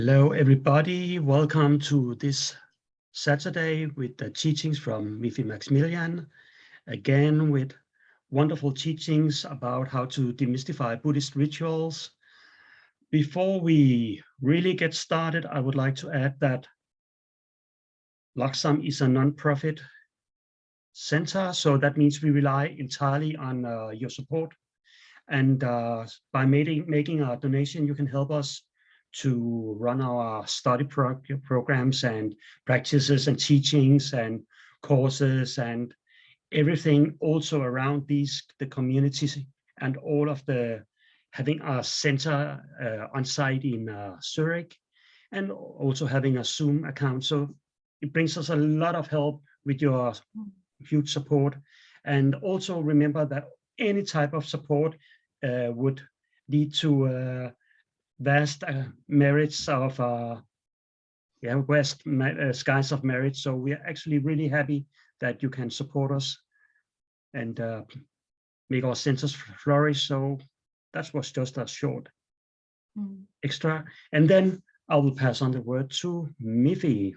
Hello, everybody. Welcome to this Saturday with the teachings from Mifi Maximilian, again with wonderful teachings about how to demystify Buddhist rituals. Before we really get started, I would like to add that Laksam is a non-profit center, so that means we rely entirely on your support. And by making a donation, you can help us to run our study programs and practices and teachings and courses and everything also around the communities and all of the having a center on site in Zurich and also having a Zoom account. So it brings us a lot of help with your huge support. And also remember that any type of support would lead to vast merits of skies of merit. So we are actually really happy that you can support us and make our centers flourish. So that was just a short extra. And then I will pass on the word to Mifi,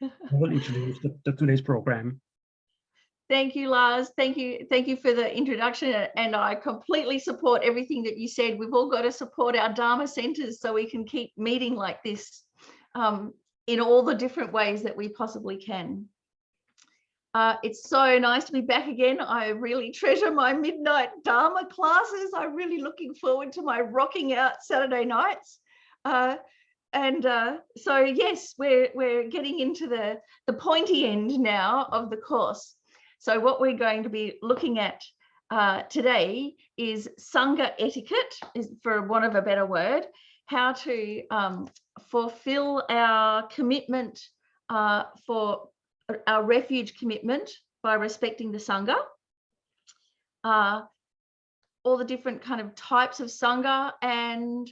who will introduce today's program. Thank you, Lars. Thank you for the introduction. And I completely support everything that you said. We've all got to support our Dharma centers so we can keep meeting like this in all the different ways that we possibly can. It's so nice to be back again. I really treasure my midnight Dharma classes. I'm really looking forward to my rocking out Saturday nights. So yes, we're getting into the pointy end now of the course. So what we're going to be looking at today is Sangha Etiquette, for want of a better word, how to fulfill our commitment for our refuge commitment by respecting the Sangha, all the different kind of types of Sangha, and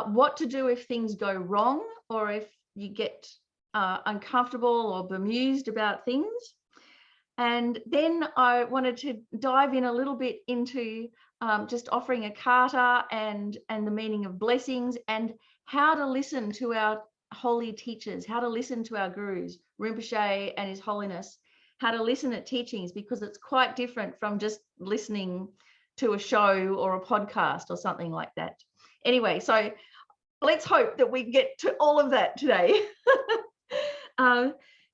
what to do if things go wrong or if you get uncomfortable or bemused about things. And then I wanted to dive in a little bit into just offering a kata and the meaning of blessings and how to listen to our holy teachers, how to listen to our gurus, Rinpoche and His Holiness, how to listen at teachings, because it's quite different from just listening to a show or a podcast or something like that. Anyway, so let's hope that we get to all of that today.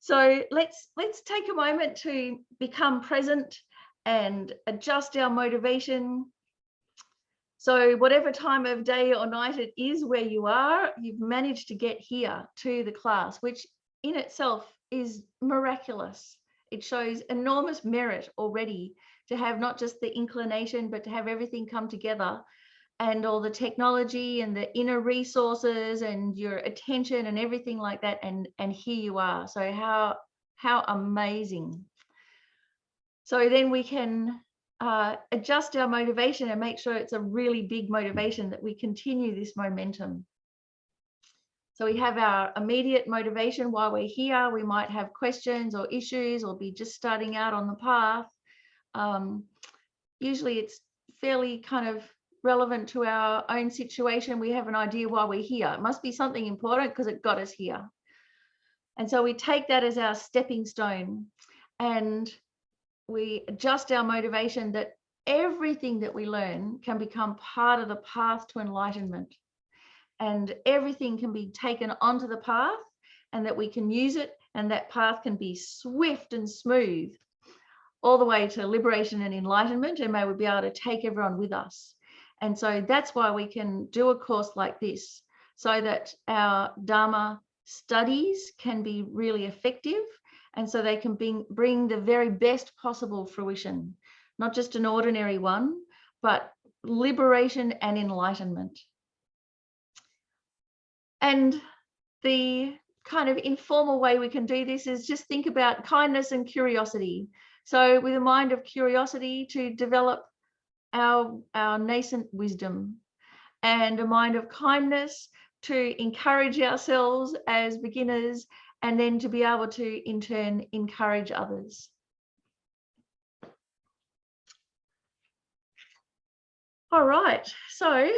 So let's take a moment to become present and adjust our motivation. So whatever time of day or night it is where you are, you've managed to get here to the class, which in itself is miraculous. It shows enormous merit already to have not just the inclination, but to have everything come together, and all the technology and the inner resources and your attention and everything like that, and here you are. So how amazing. So then we can adjust our motivation and make sure it's a really big motivation that we continue this momentum. So we have our immediate motivation while we're here. We might have questions or issues or be just starting out on the path. Usually it's fairly kind of relevant to our own situation. We have an idea why we're here. It must be something important because it got us here. And so we take that as our stepping stone, and we adjust our motivation that everything that we learn can become part of the path to enlightenment, and everything can be taken onto the path, and that we can use it, and that path can be swift and smooth all the way to liberation and enlightenment, and may we be able to take everyone with us. And so that's why we can do a course like this, so that our Dharma studies can be really effective, and so they can bring the very best possible fruition, not just an ordinary one, but liberation and enlightenment. And the kind of informal way we can do this is just think about kindness and curiosity. So with a mind of curiosity to develop our nascent wisdom, and a mind of kindness to encourage ourselves as beginners, and then to be able to in turn encourage others. All right, so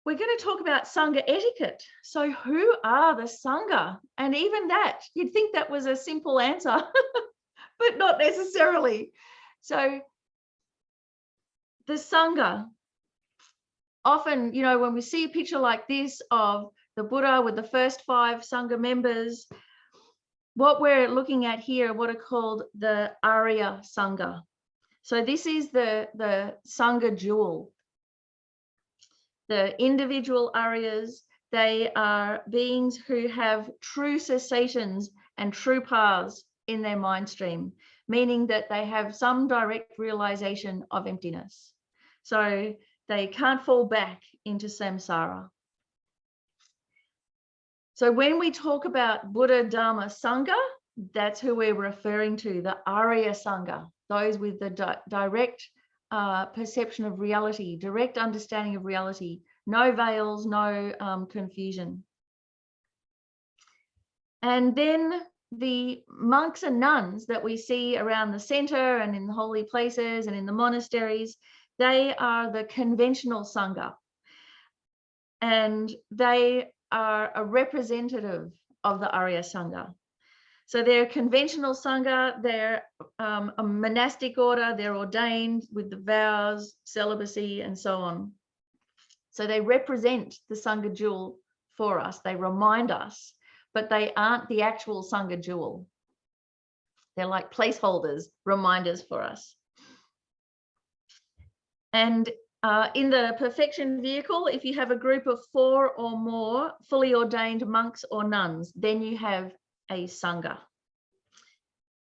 we're going to talk about Sangha etiquette. So who are the Sangha? And even that, you'd think that was a simple answer, but not necessarily. So the Sangha, often, you know, when we see a picture like this of the Buddha with the first 5 Sangha members, what we're looking at here, what are called the Arya Sangha. So this is the Sangha jewel. The individual Aryas, they are beings who have true cessations and true paths in their mind stream, meaning that they have some direct realization of emptiness. So they can't fall back into samsara. So when we talk about Buddha, Dharma, Sangha, that's who we're referring to, the Arya Sangha, those with the direct perception of reality, direct understanding of reality, no veils, no confusion. And then the monks and nuns that we see around the center and in the holy places and in the monasteries, they are the conventional Sangha. And they are a representative of the Arya Sangha. So they're conventional Sangha, they're a monastic order, they're ordained with the vows, celibacy, and so on. So they represent the Sangha jewel for us, they remind us, but they aren't the actual Sangha jewel. They're like placeholders, reminders for us. And in the perfection vehicle, if you have a group of 4 or more fully ordained monks or nuns, then you have a Sangha.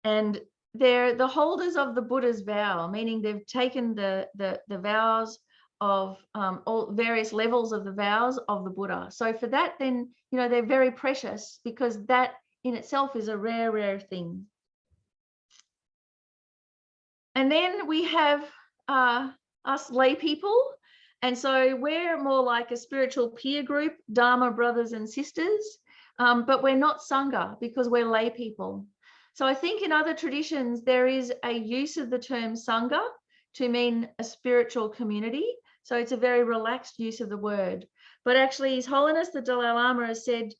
And they're the holders of the Buddha's vow, meaning they've taken the vows of all various levels of the vows of the Buddha. So for that, then, you know, they're very precious because that in itself is a rare, rare thing. And then we have us lay people. And so we're more like a spiritual peer group, Dharma brothers and sisters, but we're not Sangha because we're lay people. So I think in other traditions, there is a use of the term Sangha to mean a spiritual community. So it's a very relaxed use of the word. But actually, His Holiness the Dalai Lama has said,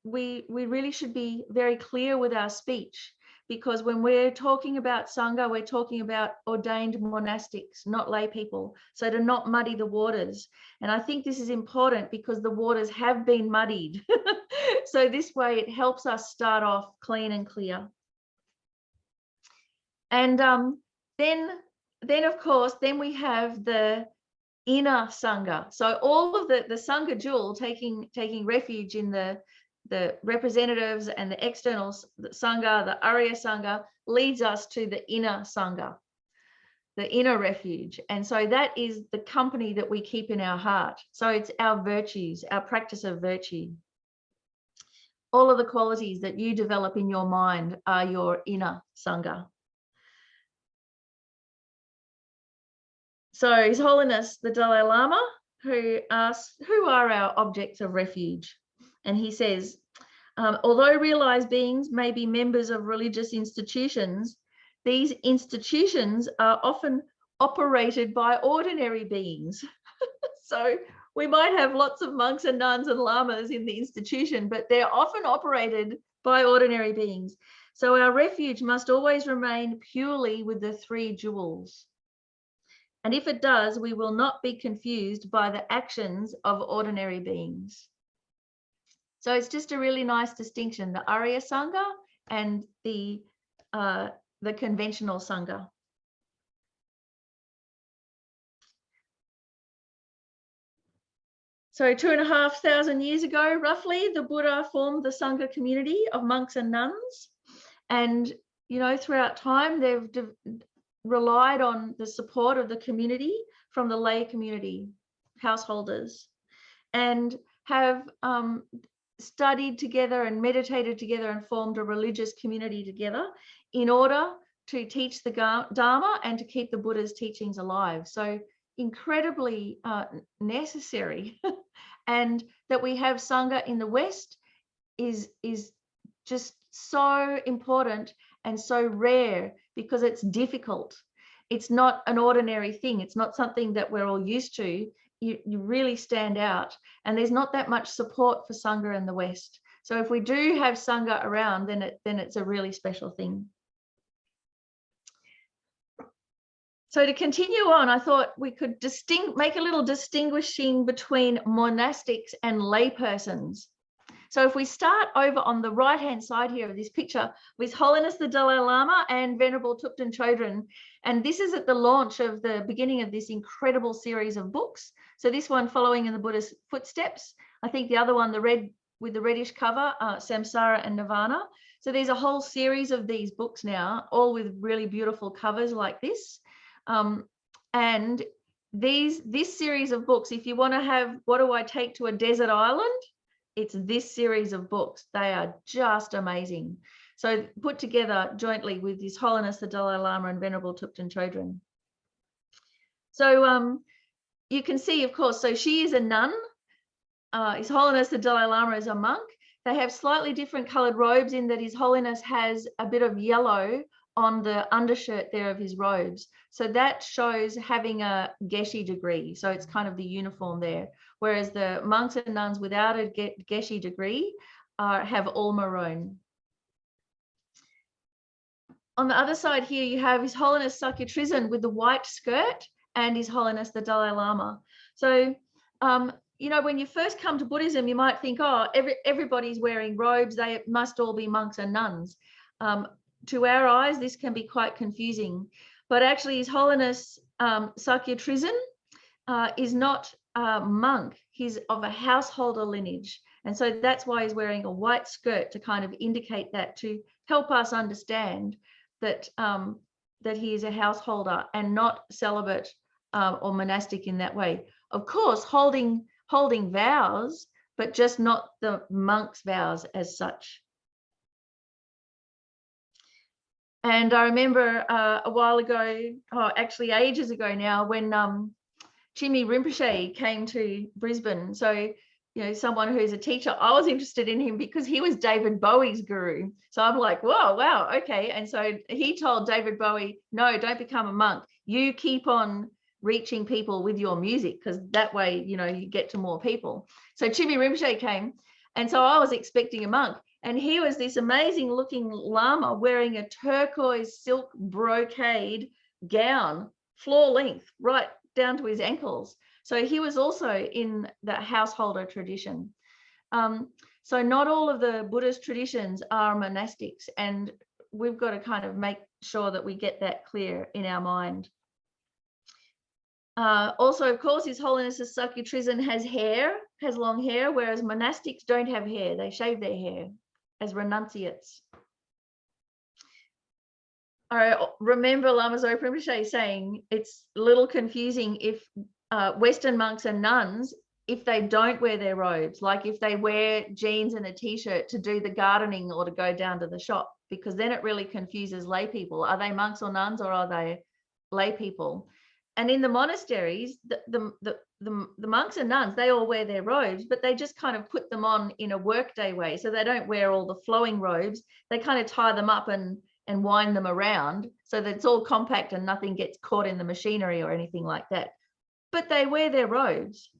we really should be very clear with our speech, because when we're talking about Sangha, we're talking about ordained monastics, not lay people. So to not muddy the waters. And I think this is important because the waters have been muddied. So this way it helps us start off clean and clear. And then of course, then we have the inner Sangha. So all of the Sangha jewel taking refuge in the representatives and the external Sangha, the Arya Sangha, leads us to the inner Sangha, the inner refuge. And so that is the company that we keep in our heart. So it's our virtues, our practice of virtue. All of the qualities that you develop in your mind are your inner Sangha. So His Holiness the Dalai Lama, who asks, who are our objects of refuge? And he says, although realized beings may be members of religious institutions, these institutions are often operated by ordinary beings. So we might have lots of monks and nuns and lamas in the institution, but they're often operated by ordinary beings. So our refuge must always remain purely with the 3 jewels. And if it does, we will not be confused by the actions of ordinary beings. So it's just a really nice distinction, the Arya Sangha and the conventional Sangha. So 2,500 years ago, roughly, the Buddha formed the Sangha community of monks and nuns. And, you know, throughout time, they've relied on the support of the community from the lay community, householders, and have studied together and meditated together and formed a religious community together in order to teach the Dharma and to keep the Buddha's teachings alive. So incredibly necessary. And that we have Sangha in the West is just so important and so rare because it's difficult. It's not an ordinary thing. It's not something that we're all used to. you really stand out. And there's not that much support for Sangha in the West. So if we do have Sangha around, then it's a really special thing. So to continue on, I thought we could make a little distinguishing between monastics and laypersons. So if we start over on the right-hand side here of this picture with His Holiness the Dalai Lama and Venerable Thupten Chodron, and this is at the launch of the beginning of this incredible series of books. So this one, Following in the Buddha's Footsteps. I think the other one, the red with the reddish cover, Samsara and Nirvana. So there's a whole series of these books now, all with really beautiful covers like this. And this series of books, if you want to have, what do I take to a desert island? It's this series of books. They are just amazing. So put together jointly with His Holiness the Dalai Lama and Venerable Thupten Chodron. So you can see, of course, so she is a nun. His Holiness the Dalai Lama is a monk. They have slightly different colored robes in that His Holiness has a bit of yellow on the undershirt there of his robes. So that shows having a Geshe degree. So it's kind of the uniform there. Whereas the monks and nuns without a Geshe degree have all maroon. On the other side here, you have His Holiness Sakya Trizin with the white skirt and His Holiness the Dalai Lama. So, you know, when you first come to Buddhism, you might think, oh, everybody's wearing robes. They must all be monks and nuns. To our eyes, this can be quite confusing, but actually His Holiness Sakya Trizin is not a monk. He's of a householder lineage. And so that's why he's wearing a white skirt, to kind of indicate that, to help us understand that, that he is a householder and not celibate or monastic in that way. Of course, holding vows, but just not the monk's vows as such. And I remember a while ago, actually ages ago now, when Chimi Rinpoche came to Brisbane. So, you know, someone who's a teacher, I was interested in him because he was David Bowie's guru. So I'm like, whoa, wow, okay. And so he told David Bowie, no, don't become a monk. You keep on reaching people with your music, because that way, you know, you get to more people. So Chimi Rinpoche came, and so I was expecting a monk. And he was this amazing looking Lama wearing a turquoise silk brocade gown, floor length, right down to his ankles. So he was also in the householder tradition. So not all of the Buddhist traditions are monastics, and we've got to kind of make sure that we get that clear in our mind. Also, of course, His Holiness Sakya Trizin has long hair, whereas monastics don't have hair. They shave their hair as renunciates. I remember Lama Zopa Rinpoche saying it's a little confusing if Western monks and nuns, if they don't wear their robes, like if they wear jeans and a t-shirt to do the gardening or to go down to the shop, because then it really confuses lay people. Are they monks or nuns, or are they lay people? And in the monasteries, the monks and nuns, they all wear their robes, but they just kind of put them on in a workday way. So they don't wear all the flowing robes. They kind of tie them up and wind them around so that it's all compact and nothing gets caught in the machinery or anything like that. But they wear their robes.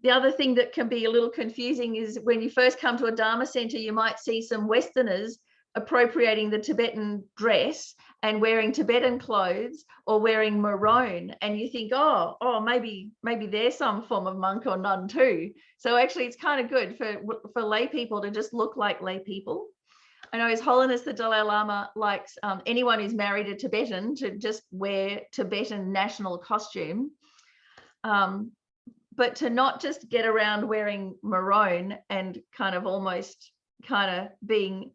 The other thing that can be a little confusing is when you first come to a Dharma center, you might see some Westerners appropriating the Tibetan dress and wearing Tibetan clothes or wearing maroon, and you think, oh, maybe they're some form of monk or nun too. So actually it's kind of good for lay people to just look like lay people. I know His Holiness the Dalai Lama likes anyone who's married a Tibetan to just wear Tibetan national costume, but to not just get around wearing maroon and kind of almost kind of being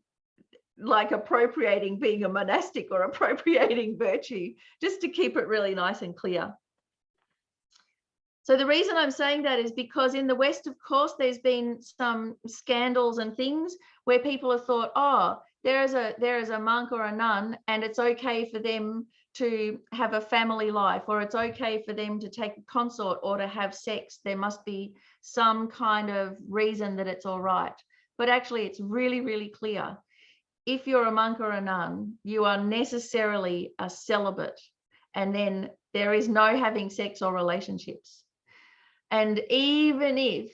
like appropriating being a monastic or appropriating virtue, just to keep it really nice and clear. So the reason I'm saying that is because in the West, of course, there's been some scandals and things where people have thought, oh, there is a monk or a nun, and it's okay for them to have a family life, or it's okay for them to take a consort or to have sex. There must be some kind of reason that it's all right. But actually, it's really, really clear. If you're a monk or a nun, you are necessarily a celibate. And then There is no having sex or relationships. And even if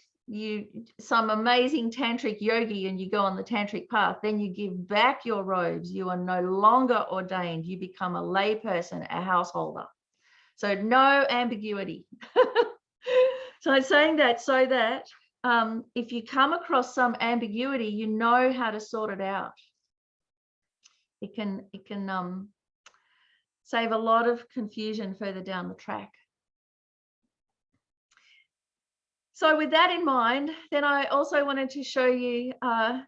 some amazing tantric yogi and you go on the tantric path, then you give back your robes, you are no longer ordained, you become a lay person, a householder. So no ambiguity. So I'm saying that so that if you come across some ambiguity, you know how to sort it out. It can save a lot of confusion further down the track. So with that in mind, then I also wanted to show you a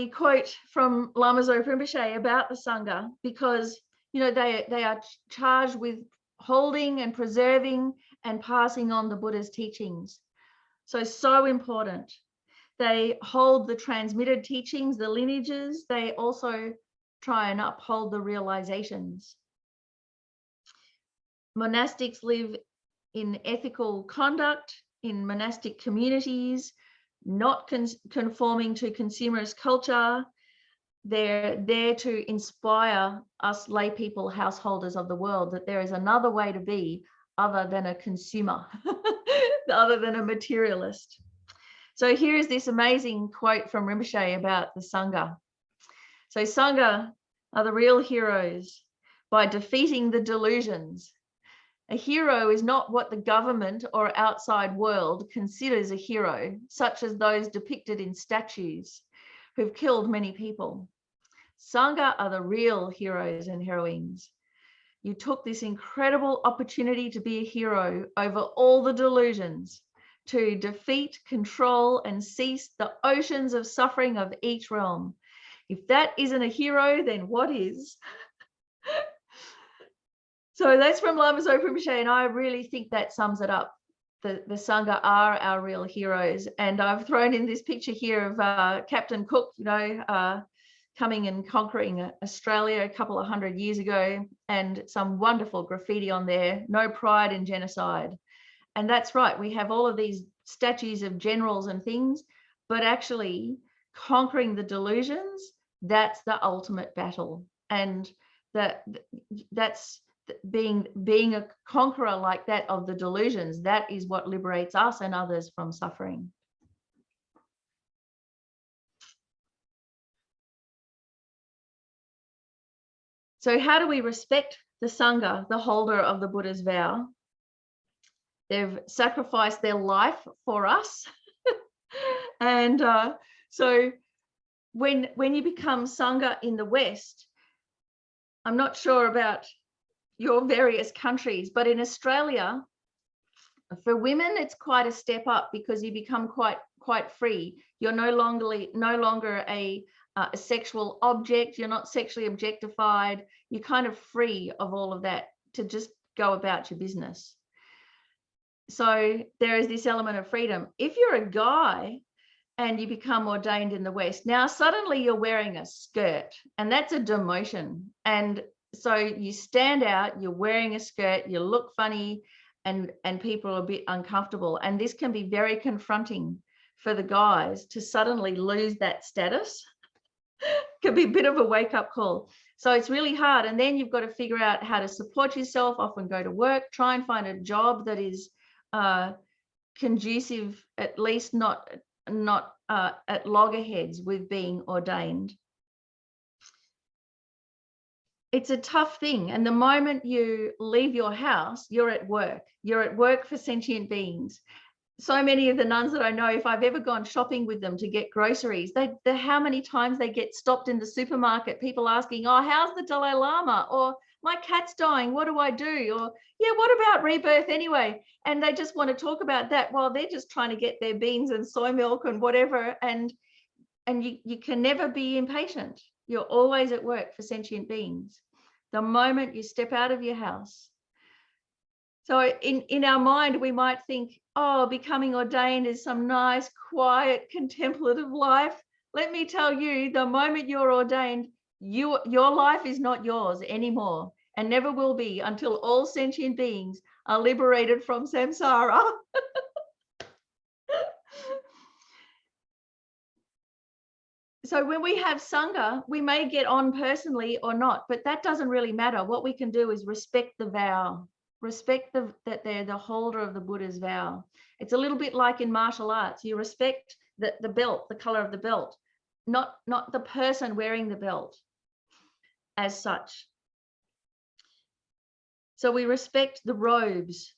quote from Lama Zopa Rinpoche about the Sangha, because they are charged with holding and preserving and passing on the Buddha's teachings. So important. They hold the transmitted teachings, the lineages. They also try and uphold the realizations. Monastics live in ethical conduct, in monastic communities, not conforming to consumerist culture. They're there to inspire us lay people, householders of the world, that there is another way to be other than a consumer, other than a materialist. So here is this amazing quote from Rinpoche about the Sangha. So Sangha are the real heroes by defeating the delusions. A hero is not what the government or outside world considers a hero, such as those depicted in statues who've killed many people. Sangha are the real heroes and heroines. You took this incredible opportunity to be a hero over all the delusions, to defeat, control, and cease the oceans of suffering of each realm. If that isn't a hero, then what is? So that's from Lama Zopa Rinpoche, and I really think that sums it up. The Sangha are our real heroes. And I've thrown in this picture here of Captain Cook, coming and conquering Australia a couple of 100 years ago, and some wonderful graffiti on there, no pride in genocide. And that's right, we have all of these statues of generals and things, but actually conquering the delusions, that's the ultimate battle. And that's being a conqueror like that of the delusions, that is what liberates us and others from suffering. So how do we respect the Sangha, the holder of the Buddha's vow? They've sacrificed their life for us. And so when you become Sangha in the West, I'm not sure about your various countries, but in Australia, for women, it's quite a step up because you become quite free. You're no longer a sexual object. You're not sexually objectified. You're kind of free of all of that to just go about your business. So there is this element of freedom. If you're a guy and you become ordained in the West, now suddenly you're wearing a skirt, and that's a demotion. And so you stand out, you're wearing a skirt, you look funny, and people are a bit uncomfortable. And this can be very confronting for the guys to suddenly lose that status. Could be a bit of a wake-up call. So it's really hard. And then you've got to figure out how to support yourself, often go to work, try and find a job that is conducive, at least not at loggerheads with being ordained. It's a tough thing. And the moment you leave your house, you're at work. You're at work for sentient beings. So many of the nuns that I know, if I've ever gone shopping with them to get groceries, how many times they get stopped in the supermarket, people asking, oh, how's the Dalai Lama? Or my cat's dying, what do I do? Or, yeah, what about rebirth anyway? And they just want to talk about that while they're just trying to get their beans and soy milk and whatever. And you can never be impatient. You're always at work for sentient beings. The moment you step out of your house. So in our mind, we might think, oh, becoming ordained is some nice, quiet, contemplative life. Let me tell you, the moment you're ordained, your life is not yours anymore and never will be until all sentient beings are liberated from samsara. So when we have Sangha, we may get on personally or not, but that doesn't really matter. What we can do is respect the vow, respect that they're the holder of the Buddha's vow. It's a little bit like in martial arts. You respect the belt, the color of the belt, not the person wearing the belt as such. So we respect the robes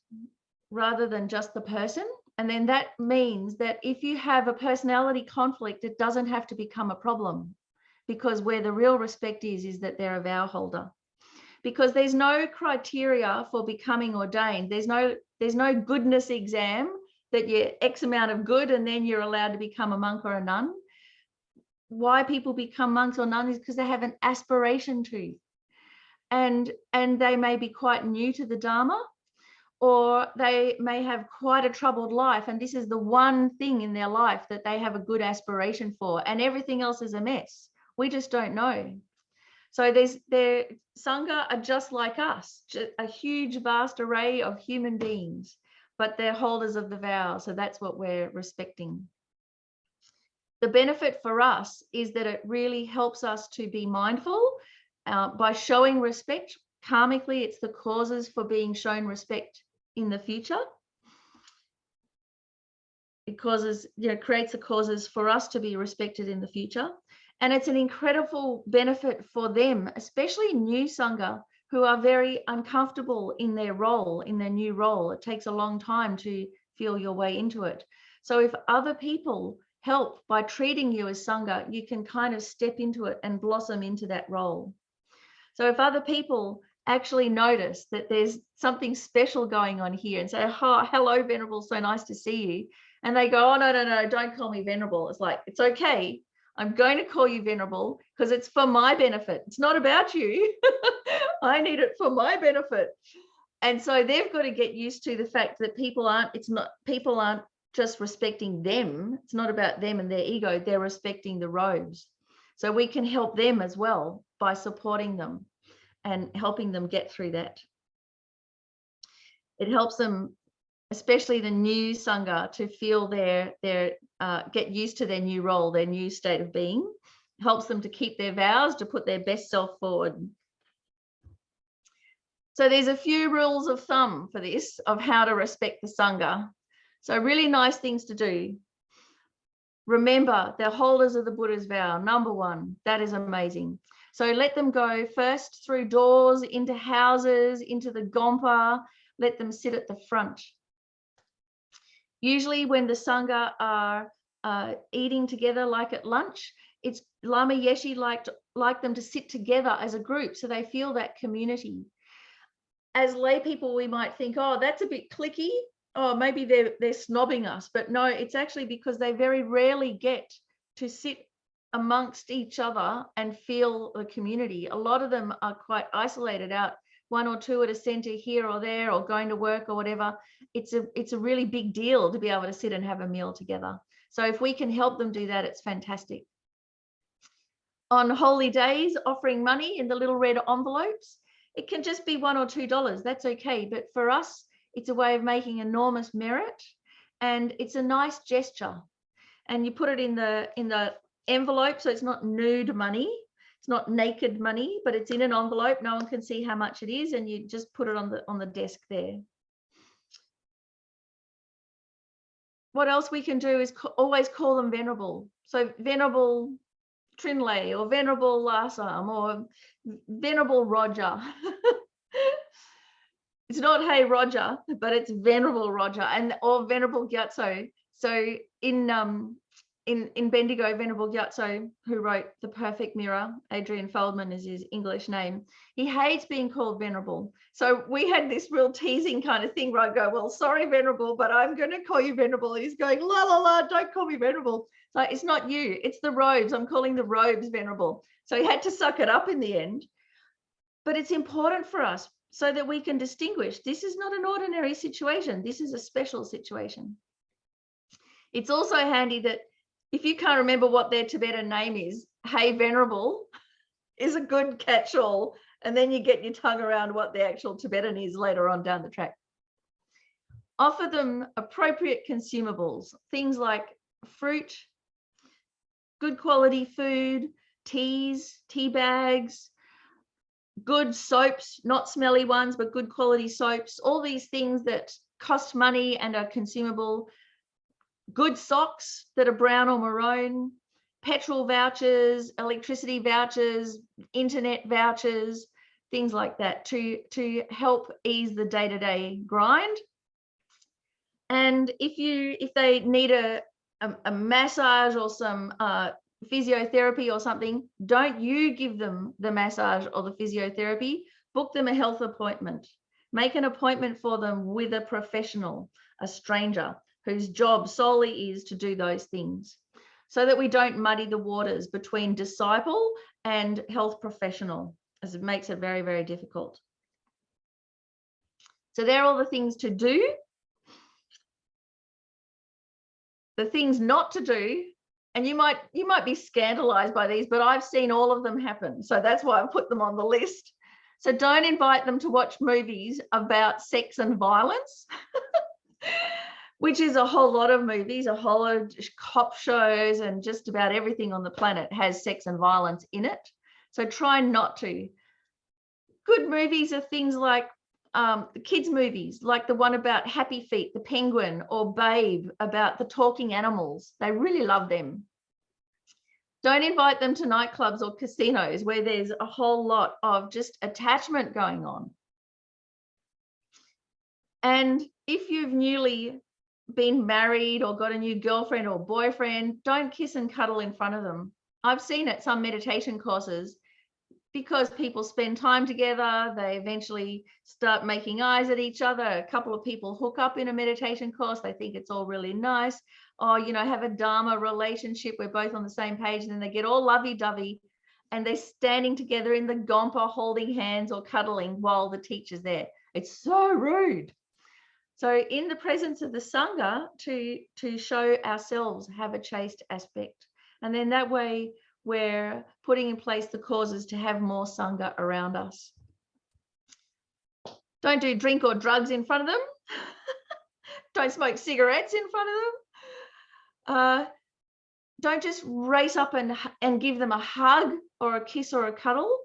rather than just the person. And then that means that if you have a personality conflict, it doesn't have to become a problem, because where the real respect is that they're a vow holder. Because there's no criteria for becoming ordained. There's no goodness exam that you're X amount of good and then you're allowed to become a monk or a nun. Why people become monks or nuns is because they have an aspiration to. And they may be quite new to the Dharma, or they may have quite a troubled life, and this is the one thing in their life that they have a good aspiration for, and everything else is a mess. We just don't know. So their Sangha are just like us, a huge, vast array of human beings, but they're holders of the vow, so that's what we're respecting. The benefit for us is that it really helps us to be mindful by showing respect. Karmically, it's the causes for being shown respect in the future. It causes, creates the causes for us to be respected in the future. And it's an incredible benefit for them, especially new Sangha, who are very uncomfortable in their role, in their new role. It takes a long time to feel your way into it. So if other people help by treating you as Sangha, you can kind of step into it and blossom into that role. So if other people actually notice that there's something special going on here and say, oh, hello, Venerable, so nice to see you. And they go, oh, no, don't call me Venerable. It's like, it's okay. I'm going to call you Venerable because it's for my benefit. It's not about you. I need it for my benefit. And so they've got to get used to the fact that people aren't just respecting them. It's not about them and their ego. They're respecting the robes. So we can help them as well by supporting them and helping them get through that. It helps them, especially the new Sangha, to feel get used to their new role, their new state of being. It helps them to keep their vows, to put their best self forward. So there's a few rules of thumb for this, of how to respect the Sangha. So really nice things to do. Remember, they're holders of the Buddha's vow, number one. That is amazing. So let them go first through doors, into houses, into the Gompa. Let them sit at the front. Usually when the Sangha are eating together, like at lunch, it's Lama Yeshe like them to sit together as a group so they feel that community. As lay people, we might think, oh, that's a bit cliquey. Oh, maybe they're snobbing us. But no, it's actually because they very rarely get to sit amongst each other and feel the community. A lot of them are quite isolated out, one or two at a center here or there, or going to work or whatever. It's a really big deal to be able to sit and have a meal together. So if we can help them do that, it's fantastic. On holy days, offering money in the little red envelopes, it can just be $1 or $2. That's okay. But for us, it's a way of making enormous merit, and it's a nice gesture. And you put it in the envelope, so it's not nude money, it's not naked money, but it's in an envelope. No one can see how much it is, and you just put it on the desk there. What else we can do is always call them Venerable. So Venerable Trinley, or Venerable Larsam, or Venerable Roger. It's not Hey Roger, but it's Venerable Roger, or Venerable Gyatso. So in Bendigo, Venerable Gyatso, who wrote The Perfect Mirror, Adrian Feldman is his English name, he hates being called Venerable. So we had this real teasing kind of thing where I go, well, sorry, Venerable, but I'm going to call you Venerable. He's going, la, la, la, don't call me Venerable. So it's not you, it's the robes. I'm calling the robes Venerable. So he had to suck it up in the end. But it's important for us so that we can distinguish. This is not an ordinary situation. This is a special situation. It's also handy that if you can't remember what their Tibetan name is, Hey Venerable is a good catch-all, and then you get your tongue around what the actual Tibetan is later on down the track. Offer them appropriate consumables, things like fruit, good quality food, teas, tea bags, good soaps, not smelly ones, but good quality soaps, all these things that cost money and are consumable, good socks that are brown or maroon, petrol vouchers, electricity vouchers, internet vouchers, things like that to help ease the day-to-day grind. And if they need a massage or some physiotherapy or something, don't you give them the massage or the physiotherapy. Book them a health appointment. Make an appointment for them with a professional, a stranger, whose job solely is to do those things, so that we don't muddy the waters between disciple and health professional, as it makes it very, very difficult. So they're all the things to do. The things not to do, and you might be scandalized by these, but I've seen all of them happen. So that's why I put them on the list. So don't invite them to watch movies about sex and violence, which is a whole lot of movies, a whole lot of cop shows, and just about everything on the planet has sex and violence in it. So try not to. Good movies are things like the kids' movies, like the one about Happy Feet, the penguin, or Babe, about the talking animals. They really love them. Don't invite them to nightclubs or casinos where there's a whole lot of just attachment going on. And if you've newly been married or got a new girlfriend or boyfriend, don't kiss and cuddle in front of them. I've seen at some meditation courses, because people spend time together, they eventually start making eyes at each other. A couple of people hook up in a meditation course. They think it's all really nice. Or, have a Dharma relationship. We're both on the same page, and then they get all lovey-dovey and they're standing together in the gompa, holding hands or cuddling while the teacher's there. It's so rude. So in the presence of the Sangha, to show ourselves have a chaste aspect. And then that way, we're putting in place the causes to have more Sangha around us. Don't do drink or drugs in front of them. Don't smoke cigarettes in front of them. Don't just race up and give them a hug or a kiss or a cuddle,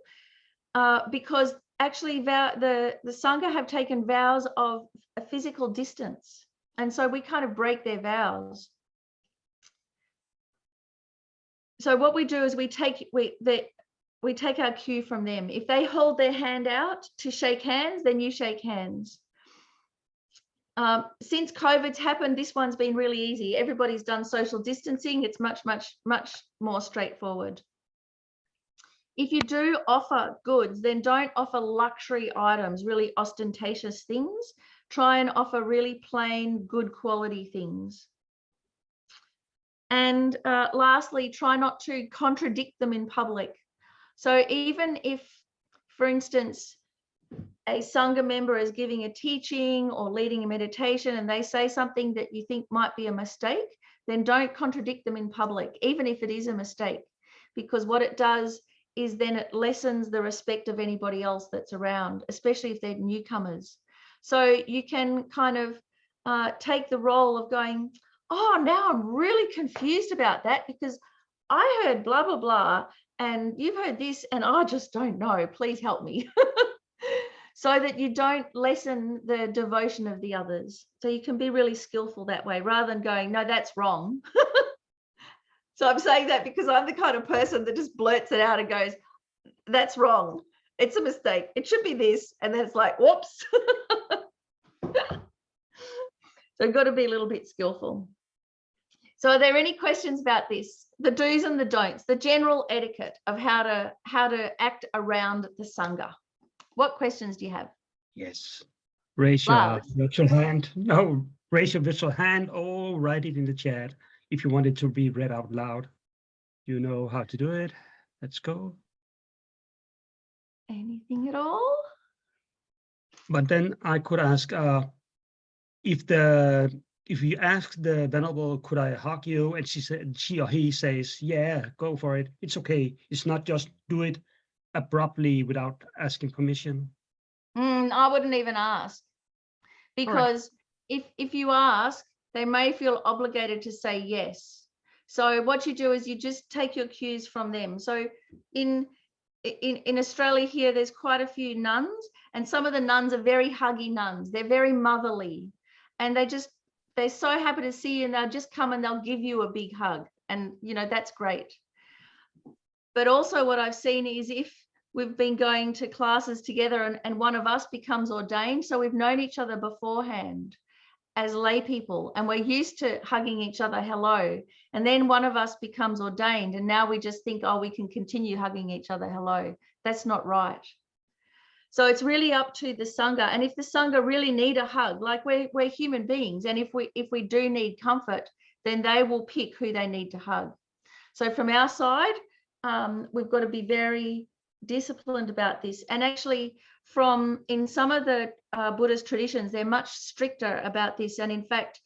because actually the Sangha have taken vows of a physical distance. And so we kind of break their vows. So what we do is we take our cue from them. If they hold their hand out to shake hands, then you shake hands. Since COVID's happened, this one's been really easy. Everybody's done social distancing. It's much, much, much more straightforward. If you do offer goods, then don't offer luxury items, really ostentatious things. Try and offer really plain, good quality things. And lastly, try not to contradict them in public. So even if, for instance, a Sangha member is giving a teaching or leading a meditation and they say something that you think might be a mistake, then don't contradict them in public, even if it is a mistake, because what it does is then it lessens the respect of anybody else that's around, especially if they're newcomers. So you can kind of take the role of going, oh, now I'm really confused about that because I heard blah, blah, blah, and you've heard this, and I just don't know. Please help me. So that you don't lessen the devotion of the others. So you can be really skillful that way rather than going, no, that's wrong. So I'm saying that because I'm the kind of person that just blurts it out and goes, that's wrong. It's a mistake. It should be this. And then it's like, whoops. So you've got to be a little bit skillful. So are there any questions about this? The do's and the don'ts, the general etiquette of how to act around the Sangha. What questions do you have? Yes. Raise your virtual hand. No, raise your virtual hand or write it in the chat if you want it to be read out loud. You know how to do it. Let's go. Anything at all? But then I could ask, if you ask the Venerable, could I hug you? And she or he says, yeah, go for it. It's okay. It's not just do it abruptly without asking permission. I wouldn't even ask, because if you ask, they may feel obligated to say yes. So what you do is you just take your cues from them. So in Australia here, there's quite a few nuns, and some of the nuns are very huggy nuns. They're very motherly, and they're so happy to see you, and they'll just come and they'll give you a big hug. And, you know, that's great. But also what I've seen is if we've been going to classes together and one of us becomes ordained, so we've known each other beforehand as lay people, and we're used to hugging each other hello, and then one of us becomes ordained, and now we just think, oh, we can continue hugging each other hello. That's not right. So it's really up to the Sangha, and if the Sangha really need a hug, like we're human beings, and if we do need comfort, then they will pick who they need to hug. So from our side, we've got to be very disciplined about this. And actually, in some of the Buddhist traditions, they're much stricter about this. And in fact,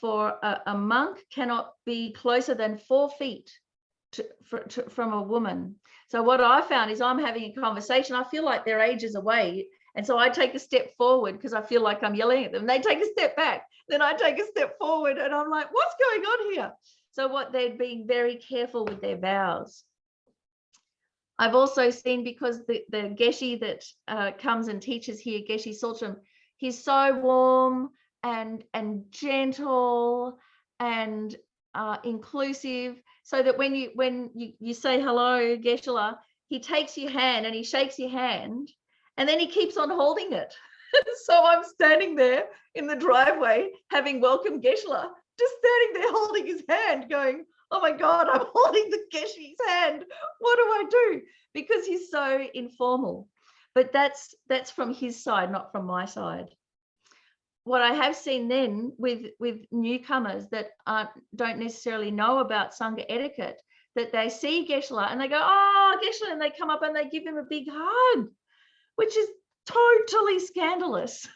for a monk cannot be closer than 4 feet from a woman. So what I found is I'm having a conversation, I feel like they're ages away, and so I take a step forward because I feel like I'm yelling at them. They take a step back, then I take a step forward, and I'm like, what's going on here? So what they're being very careful with their vows. I've also seen, because the Geshe that comes and teaches here, Geshe Sultram, he's so warm and gentle and inclusive, so that when you say hello, Geshe-la, he takes your hand and he shakes your hand, and then he keeps on holding it. So I'm standing there in the driveway having welcomed Geshe-la, just standing there holding his hand, going, oh my God, I'm holding the Geshe's hand. What do I do? Because he's so informal. But that's from his side, not from my side. What I have seen then with newcomers that don't necessarily know about Sangha etiquette, that they see Geshe-la and they go, oh, Geshe-la, and they come up and they give him a big hug, which is totally scandalous.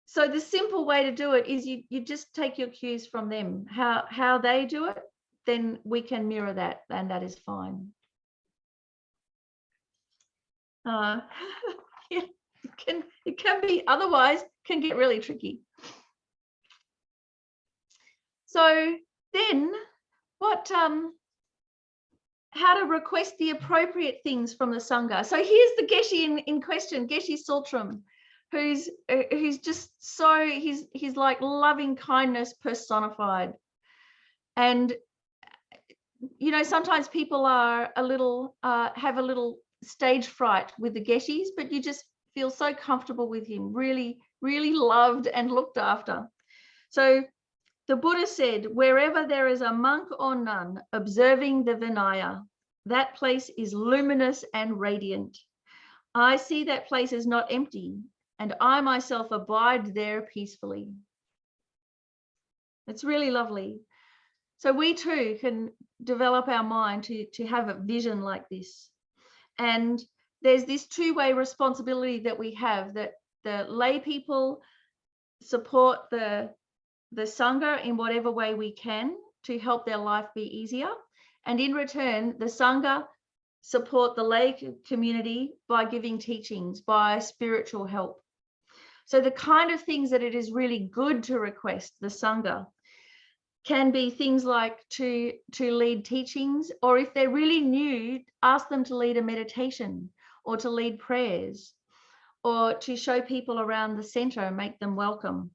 So the simple way to do it is you just take your cues from them. How they do it, then we can mirror that, and that is fine. Yeah, it can be, otherwise can get really tricky. So then how to request the appropriate things from the Sangha. So here's the Geshe in question, Geshe Sultram, who's just so, he's like loving kindness personified. And you know, sometimes people are a little have a little stage fright with the Geshes, but you just feel so comfortable with him, really, really loved and looked after. So the Buddha said, wherever there is a monk or nun observing the Vinaya, that place is luminous and radiant. I see that place is not empty, and I myself abide there peacefully. It's really lovely. So we too can develop our mind to have a vision like this. And there's this two-way responsibility that we have, that the lay people support the Sangha in whatever way we can to help their life be easier. And in return, the Sangha support the lay community by giving teachings, by spiritual help. So the kind of things that it is really good to request the Sangha can be things like to lead teachings, or if they're really new, ask them to lead a meditation or to lead prayers, or to show people around the center and make them welcome.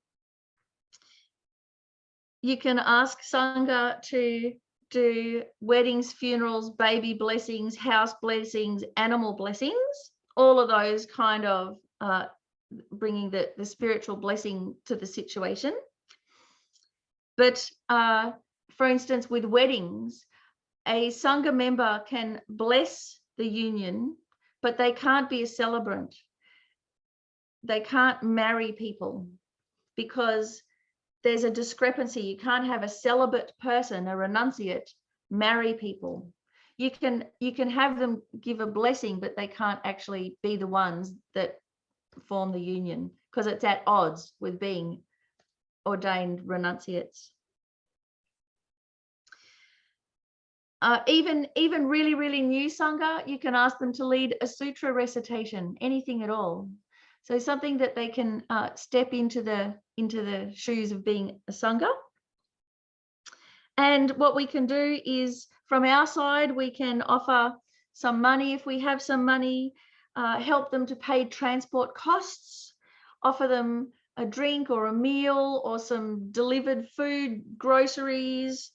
You can ask Sangha to do weddings, funerals, baby blessings, house blessings, animal blessings, all of those kind of bringing the spiritual blessing to the situation. But for instance, with weddings, a Sangha member can bless the union, but they can't be a celebrant. They can't marry people because there's a discrepancy. You can't have a celibate person, a renunciate, marry people. You can have them give a blessing, but they can't actually be the ones that form the union, because it's at odds with being ordained renunciates. Even really, really new Sangha, you can ask them to lead a sutra recitation, anything at all. So something that they can step into the shoes of being a Sangha. And what we can do is, from our side, we can offer some money if we have some money, help them to pay transport costs, offer them a drink or a meal or some delivered food, groceries,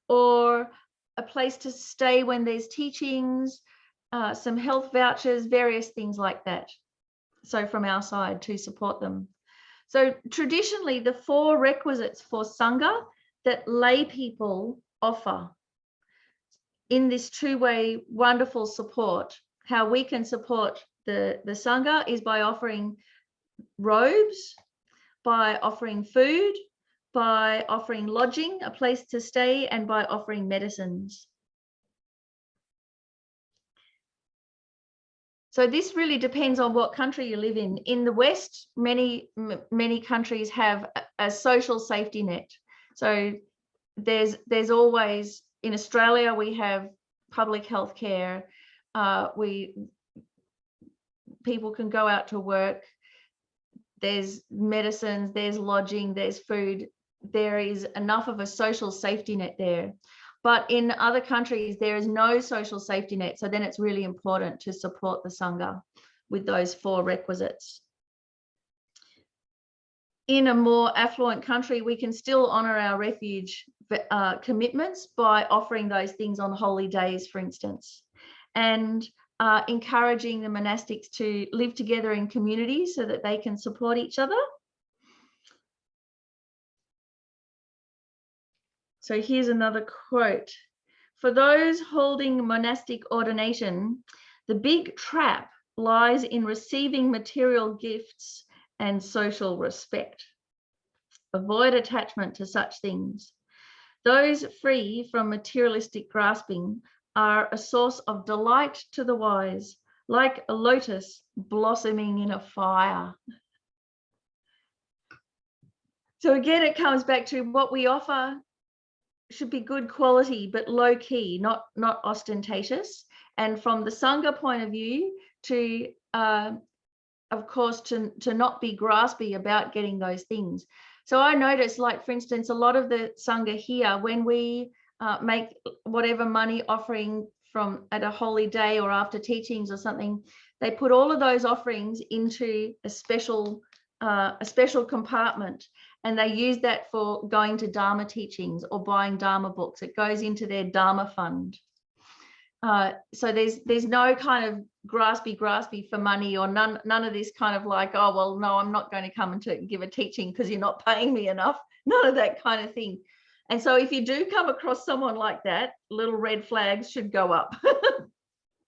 or a place to stay when there's teachings, some health vouchers, various things like that. So from our side, to support them. So traditionally, the 4 requisites for Sangha that lay people offer in this 2-way wonderful support, how we can support the Sangha is by offering robes, by offering food, by offering lodging, a place to stay, and by offering medicines. So this really depends on what country you live in. In the West, many countries have a social safety net. So there's always, in Australia, we have public health care. People can go out to work. There's medicines, there's lodging, there's food. There is enough of a social safety net there. But in other countries, there is no social safety net. So then it's really important to support the Sangha with those 4 requisites. In a more affluent country, we can still honour our refuge commitments by offering those things on holy days, for instance, and encouraging the monastics to live together in communities so that they can support each other. So here's another quote. For those holding monastic ordination, the big trap lies in receiving material gifts and social respect. Avoid attachment to such things. Those free from materialistic grasping are a source of delight to the wise, like a lotus blossoming in a fire. So again, it comes back to what we offer should be good quality, but low key, not ostentatious. And from the Sangha point of view, to of course, to not be graspy about getting those things. So I noticed, like, for instance, a lot of the Sangha here, when we make whatever money offering from at a holy day or after teachings or something, they put all of those offerings into a special compartment, and they use that for going to Dharma teachings or buying Dharma books. It goes into their Dharma fund. So there's no kind of graspy for money, or none of this kind of like, oh, well, no, I'm not going to come and to give a teaching because you're not paying me enough. None of that kind of thing. And so if you do come across someone like that, little red flags should go up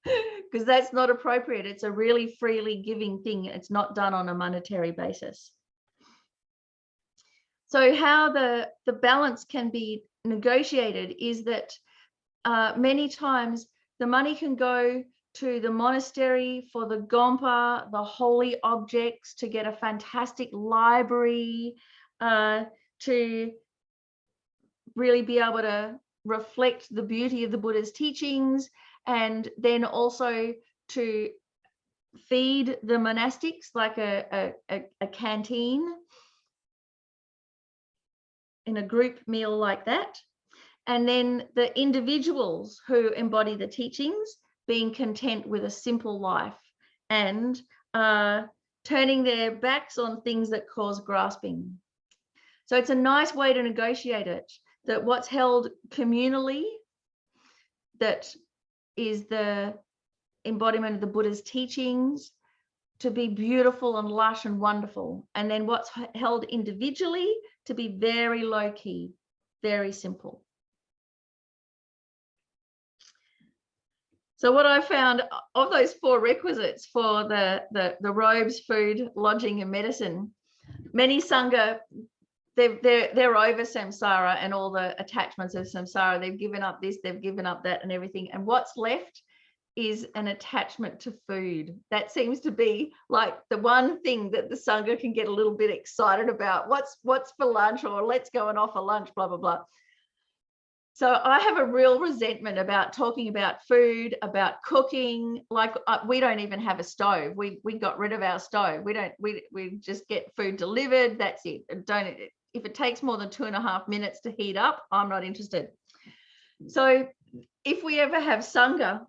because that's not appropriate. It's a really freely giving thing. It's not done on a monetary basis. So how the balance can be negotiated is that many times the money can go to the monastery for the gompa, the holy objects, to get a fantastic library, to really be able to reflect the beauty of the Buddha's teachings, and then also to feed the monastics, like a canteen in a group meal like that. And then the individuals who embody the teachings being content with a simple life and turning their backs on things that cause grasping. So it's a nice way to negotiate it, that what's held communally, that is the embodiment of the Buddha's teachings, to be beautiful and lush and wonderful. And then what's held individually to be very low key, very simple. So what I found of those 4 requisites for the robes, food, lodging, and medicine, many Sangha, they're over samsara and all the attachments of samsara. They've given up this, they've given up that, and everything. And what's left is an attachment to food. That seems to be like the one thing that the Sangha can get a little bit excited about. What's for lunch, or let's go and offer lunch, blah, blah, blah. So I have a real resentment about talking about food, about cooking. Like we don't even have a stove. We got rid of our stove. We just get food delivered. That's it. if it takes more than 2.5 minutes to heat up, I'm not interested. So if we ever have Sangha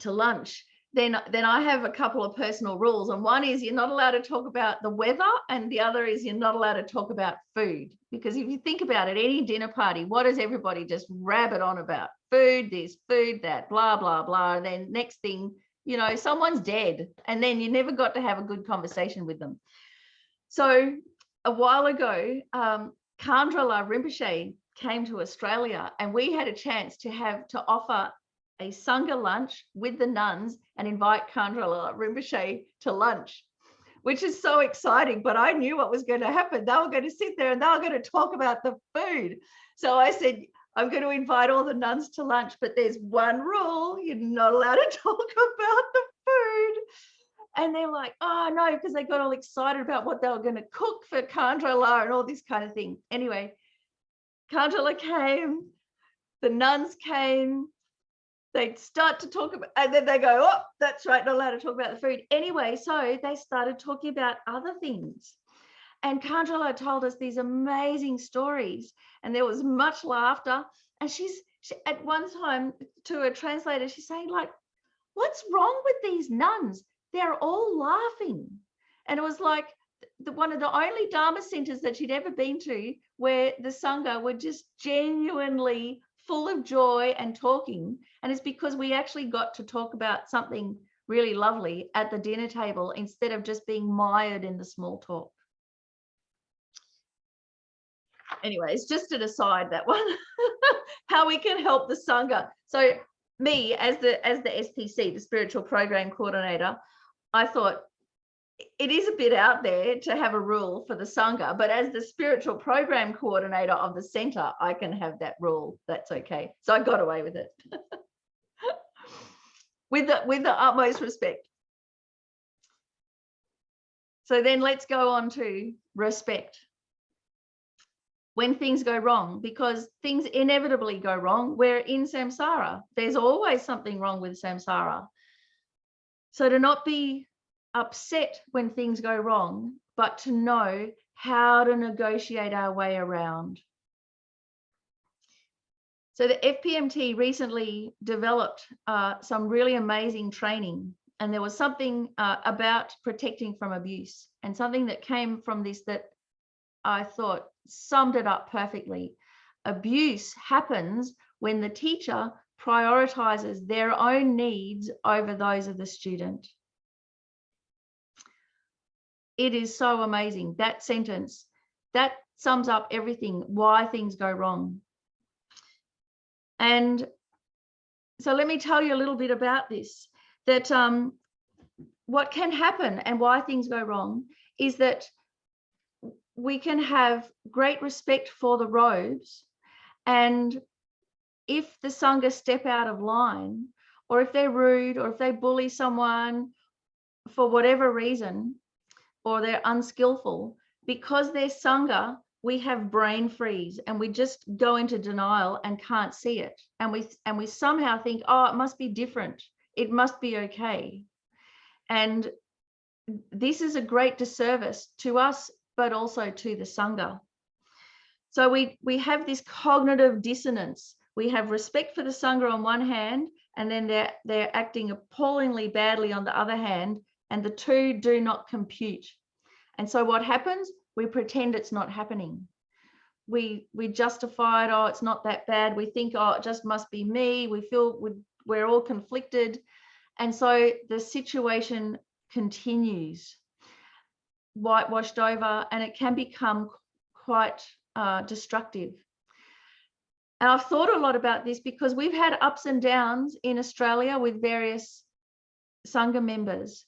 to lunch, then I have a couple of personal rules. And one is you're not allowed to talk about the weather, and the other is you're not allowed to talk about food. Because if you think about it, any dinner party, what does everybody just rabbit on about? Food, this, food, that, blah, blah, blah. And then next thing, you know, someone's dead, and then you never got to have a good conversation with them. So a while ago, Khandrila Rinpoche came to Australia, and we had a chance to offer a Sangha lunch with the nuns and invite Khandrila Rinpoche to lunch, which is so exciting. But I knew what was going to happen. They were going to sit there and they were going to talk about the food. So I said, I'm going to invite all the nuns to lunch, but there's one rule: you're not allowed to talk about the food. And they're like, oh no, because they got all excited about what they were going to cook for Khandrila and all this kind of thing. Anyway, Khandrila came, the nuns came, they'd start to talk about, and then they go, oh, that's right, not allowed to talk about the food. Anyway, so they started talking about other things. And Khandrila told us these amazing stories, and there was much laughter. And she at one time, to a translator, she's saying, like, what's wrong with these nuns? They're all laughing. And it was like one of the only Dharma centers that she'd ever been to where the Sangha were just genuinely full of joy and talking. And it's because we actually got to talk about something really lovely at the dinner table instead of just being mired in the small talk. Anyway, it's just an aside, that one. How we can help the Sangha. So me, as the SPC, the Spiritual Program Coordinator, I thought it is a bit out there to have a rule for the Sangha, but as the Spiritual Program Coordinator of the center, I can have that rule. That's okay. So I got away with it. with the utmost respect. So then let's go on to respect. When things go wrong, because things inevitably go wrong, we're in samsara. There's always something wrong with samsara. So to not be upset when things go wrong, but to know how to negotiate our way around. So the FPMT recently developed some really amazing training, and there was something about protecting from abuse, and something that came from this that I thought summed it up perfectly. Abuse happens when the teacher prioritizes their own needs over those of the student. It is so amazing. That sentence, that sums up everything, why things go wrong. And so let me tell you a little bit about this, that what can happen and why things go wrong is that we can have great respect for the robes, and if the Sangha step out of line, or if they're rude, or if they bully someone for whatever reason, or they're unskillful, because they're Sangha, we have brain freeze and we just go into denial and can't see it. And we somehow think, oh, it must be different. It must be okay. And this is a great disservice to us, but also to the Sangha. So we have this cognitive dissonance. We have respect for the Sangha on one hand, and then they're acting appallingly badly on the other hand, and the two do not compute. And so what happens? We pretend it's not happening. We justify it, oh, it's not that bad. We think, oh, it just must be me. We feel we're all conflicted. And so the situation continues, whitewashed over, and it can become quite destructive. And I've thought a lot about this because we've had ups and downs in Australia with various Sangha members.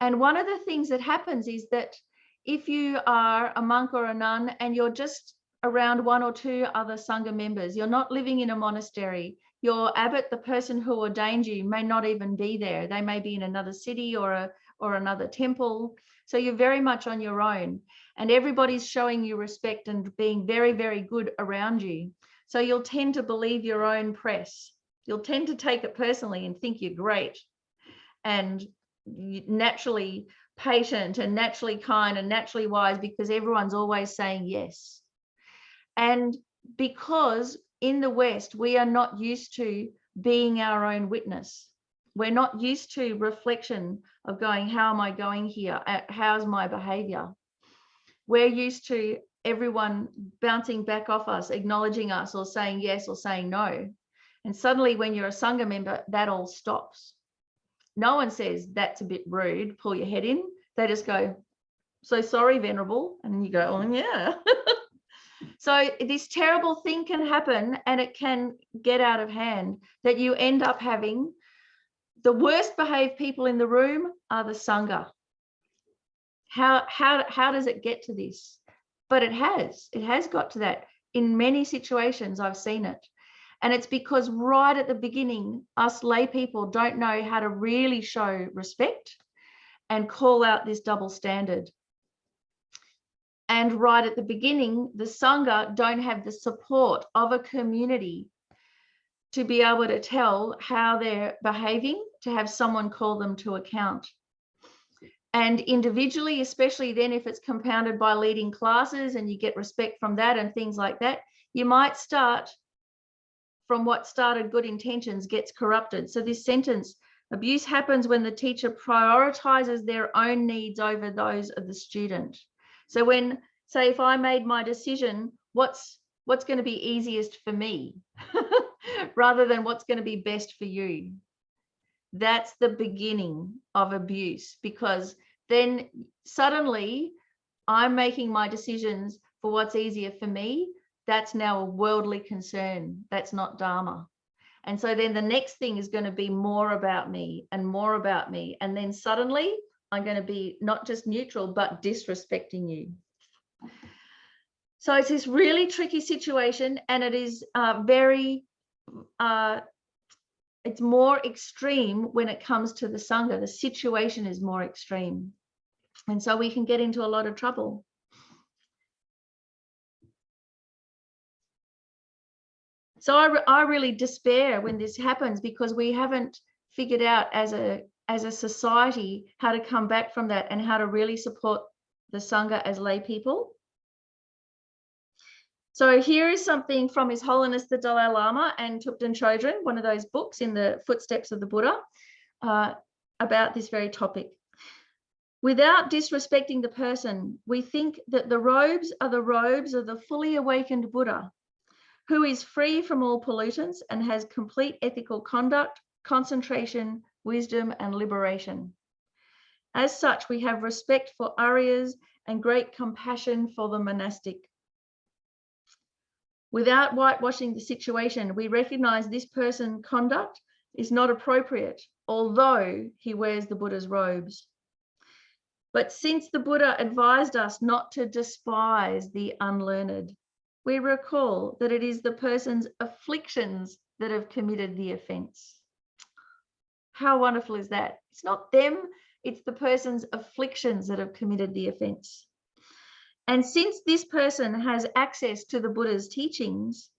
And one of the things that happens is that if you are a monk or a nun and you're just around one or two other Sangha members, you're not living in a monastery, your abbot, the person who ordained you, may not even be there. They may be in another city or another temple. So you're very much on your own, and everybody's showing you respect and being very, very good around you. So you'll tend to believe your own press. You'll tend to take it personally and think you're great and naturally patient and naturally kind and naturally wise because everyone's always saying yes. And because in the West, we are not used to being our own witness. We're not used to reflection of going, how am I going here? How's my behavior? We're used to everyone bouncing back off us, acknowledging us, or saying yes or saying no. And suddenly when you're a Sangha member, that all stops. No one says, that's a bit rude, pull your head in. They just go, so sorry, Venerable. And you go, oh, yeah. So this terrible thing can happen, and it can get out of hand, that you end up having the worst behaved people in the room are the Sangha. How does it get to this? But it has got to that. In many situations, I've seen it. And it's because right at the beginning, us lay people don't know how to really show respect and call out this double standard. And right at the beginning, the Sangha don't have the support of a community to be able to tell how they're behaving, to have someone call them to account. And individually, especially then if it's compounded by leading classes and you get respect from that and things like that, you might start from what started good intentions gets corrupted. So this sentence, abuse happens when the teacher prioritizes their own needs over those of the student. So when, say, if I made my decision, what's going to be easiest for me rather than what's going to be best for you, that's the beginning of abuse, because then suddenly I'm making my decisions for what's easier for me. That's now a worldly concern. That's not Dharma. And so then the next thing is going to be more about me and more about me. And then suddenly I'm going to be not just neutral, but disrespecting you. So it's this really tricky situation, and it is it's more extreme when it comes to the Sangha. The situation is more extreme. And so we can get into a lot of trouble. So I really despair when this happens, because we haven't figured out as a society how to come back from that and how to really support the Sangha as lay people. So here is something from His Holiness the Dalai Lama and Thupten Chodron, one of those books in the footsteps of the Buddha, about this very topic. Without disrespecting the person, we think that the robes are the robes of the fully awakened Buddha, who is free from all pollutants and has complete ethical conduct, concentration, wisdom, and liberation. As such, we have respect for Aryas and great compassion for the monastic. Without whitewashing the situation, we recognize this person's conduct is not appropriate, although he wears the Buddha's robes. But since the Buddha advised us not to despise the unlearned, we recall that it is the person's afflictions that have committed the offense. How wonderful is that? It's not them, it's the person's afflictions that have committed the offense. And since this person has access to the Buddha's teachings,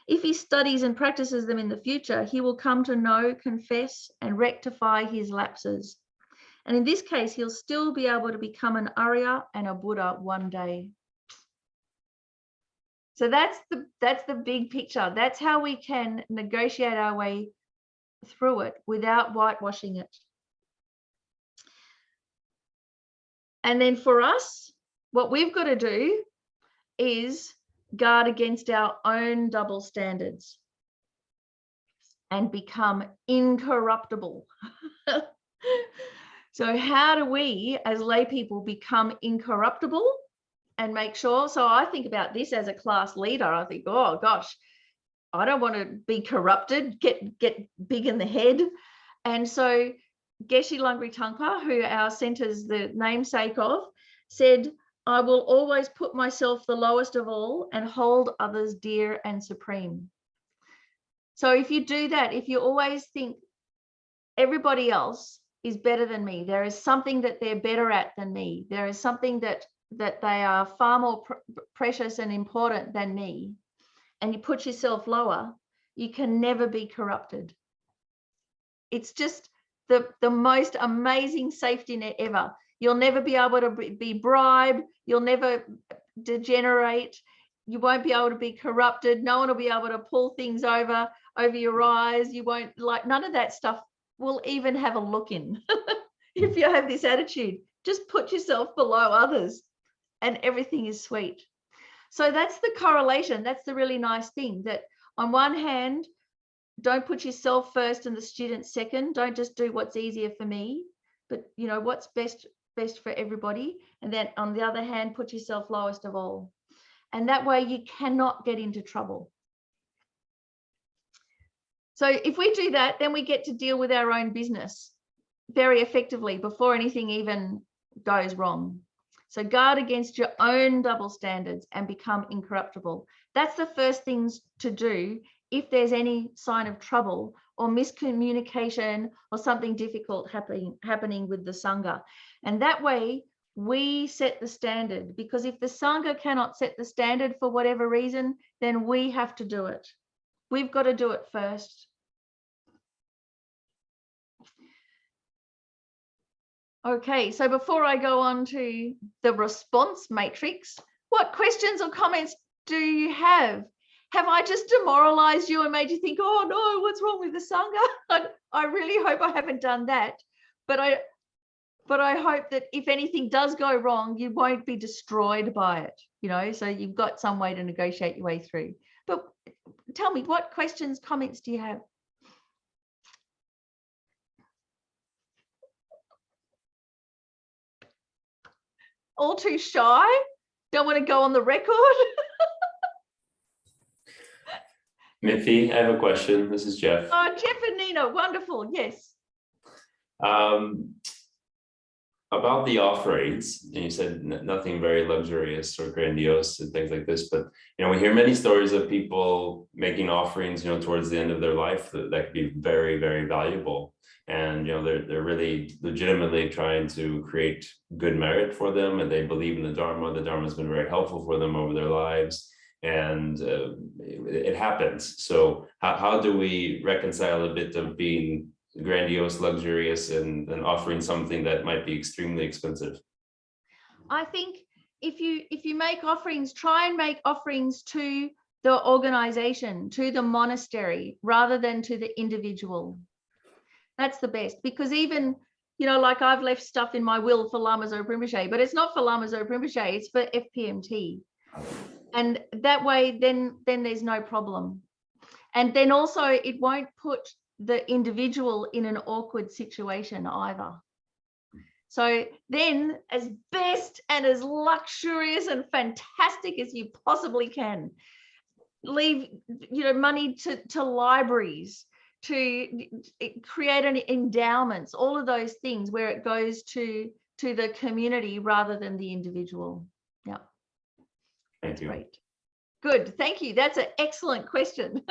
if he studies and practices them in the future, he will come to know, confess, and rectify his lapses. And in this case, he'll still be able to become an Arya and a Buddha one day. So that's the big picture. That's how we can negotiate our way through it without whitewashing it. And then for us, what we've got to do is guard against our own double standards and become incorruptible. So how do we as lay people become incorruptible and make sure? So I think about this as a class leader. I think, oh gosh, I don't want to be corrupted, get big in the head. And so Geshe Langri Tangpa, who our centre's the namesake of, said, I will always put myself the lowest of all and hold others dear and supreme. So if you do that, if you always think everybody else is better than me, there is something that they're better at than me, there is something that they are far more precious and important than me, and you put yourself lower, you can never be corrupted. It's just the most amazing safety net ever. You'll never be able to be bribed. You'll never degenerate. You won't be able to be corrupted. No one will be able to pull things over your eyes. You won't, like, none of that stuff will even have a look in. If you have this attitude, just put yourself below others and everything is sweet. So that's the correlation. That's the really nice thing, that on one hand, don't put yourself first and the student second. Don't just do what's easier for me, but you know what's best for everybody. And then on the other hand, put yourself lowest of all. And that way you cannot get into trouble. So if we do that, then we get to deal with our own business very effectively before anything even goes wrong. So guard against your own double standards and become incorruptible. That's the first things to do if there's any sign of trouble or miscommunication or something difficult happening with the Sangha. And that way we set the standard, because if the Sangha cannot set the standard for whatever reason, then we have to do it. We've got to do it first. Okay, so before I go on to the response matrix, what questions or comments do you have? Have I just demoralized you and made you think, oh no, what's wrong with the Sangha? I really hope I haven't done that. But I hope that if anything does go wrong, you won't be destroyed by it, you know, so you've got some way to negotiate your way through. But tell me, what questions, comments do you have? All too shy? Don't want to go on the record? Miffy, I have a question. This is Jeff. Oh, Jeff and Nina, wonderful, yes. About the offerings, and you said nothing very luxurious or grandiose and things like this, but you know, we hear many stories of people making offerings, you know, towards the end of their life that could be very, very valuable. And you know, they're really legitimately trying to create good merit for them, and they believe in the Dharma. The Dharma has been very helpful for them over their lives, and it happens. So how do we reconcile a bit of being grandiose, luxurious, and offering something that might be extremely expensive? I think if you make offerings, try and make offerings to the organization, to the monastery, rather than to the individual. That's the best, because even, you know, like I've left stuff in my will for Lama Zopa Rinpoche, but it's not for Lama Zopa Rinpoche, it's for FPMT. And that way, then there's no problem. And then also it won't put the individual in an awkward situation either. So then, as best and as luxurious and fantastic as you possibly can, leave, you know, money to libraries, to create an endowments, all of those things where it goes to the community rather than the individual. Yeah. Thank you. Great. Good. Thank you. That's an excellent question.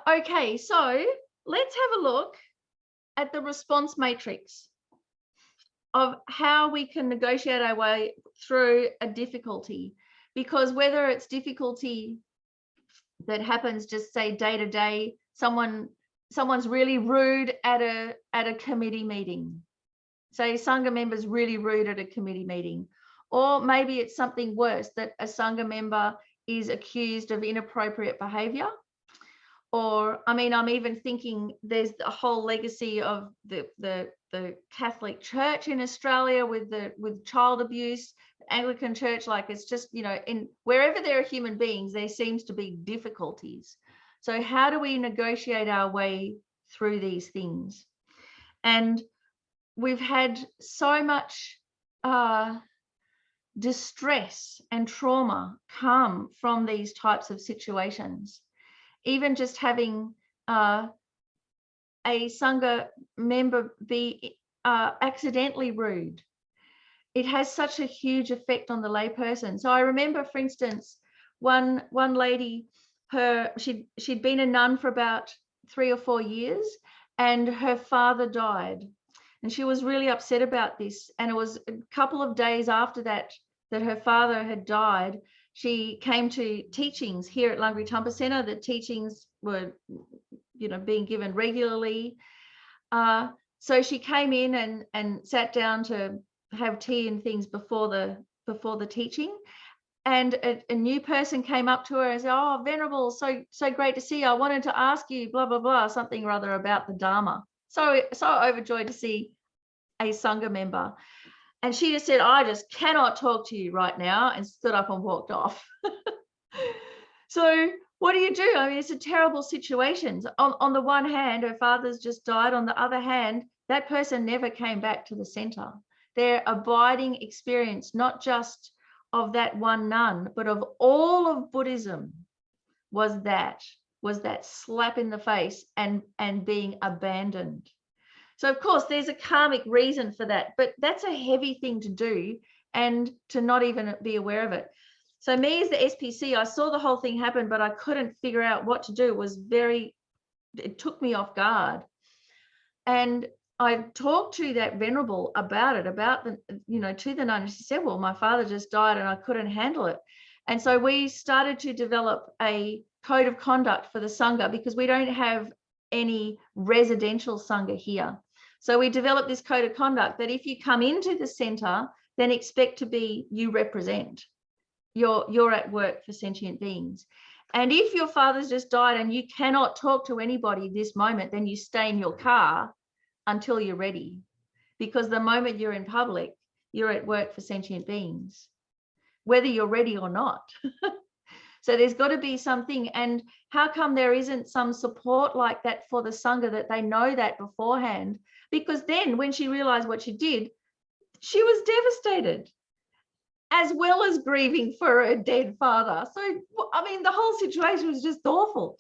Okay, so let's have a look at the response matrix of how we can negotiate our way through a difficulty, because whether it's difficulty that happens just say day to day, someone's really rude at a committee meeting. Say Sangha member's really rude at a committee meeting, or maybe it's something worse, that a Sangha member is accused of inappropriate behavior. Or, I mean, I'm even thinking there's a whole legacy of the Catholic Church in Australia with child abuse, Anglican Church, like it's just, you know, in wherever there are human beings, there seems to be difficulties. So how do we negotiate our way through these things? And we've had so much distress and trauma come from these types of situations. Even just having a Sangha member be accidentally rude, it has such a huge effect on the layperson. So I remember, for instance, one lady, she'd been a nun for about 3 or 4 years, and her father died, and she was really upset about this. And it was a couple of days after that her father had died, she came to teachings here at Langri Tampa Centre. The teachings were, you know, being given regularly. So she came in and sat down to have tea and things before the teaching. And a new person came up to her and said, "Oh, Venerable, so great to see you. I wanted to ask you blah, blah, blah, something or other about the Dharma." So overjoyed to see a Sangha member. And she just said, "I just cannot talk to you right now," and stood up and walked off. So what do you do? I mean, it's a terrible situation. On the one hand, her father's just died. On the other hand, that person never came back to the center. Their abiding experience, not just of that one nun, but of all of Buddhism, was that slap in the face and being abandoned. So of course there's a karmic reason for that, but that's a heavy thing to do and to not even be aware of it. So me as the SPC, I saw the whole thing happen, but I couldn't figure out what to do. It took me off guard. And I talked to that Venerable about it, to the nun. She said, "Well, my father just died and I couldn't handle it." And so we started to develop a code of conduct for the Sangha, because we don't have any residential Sangha here. So we developed this code of conduct that if you come into the center, then expect to be, you represent. You're at work for sentient beings. And if your father's just died and you cannot talk to anybody this moment, then you stay in your car until you're ready, because the moment you're in public, you're at work for sentient beings, whether you're ready or not. So there's got to be something. And how come there isn't some support like that for the Sangha, that they know that beforehand? Because then when she realized what she did, she was devastated, as well as grieving for her dead father. So, I mean, the whole situation was just awful.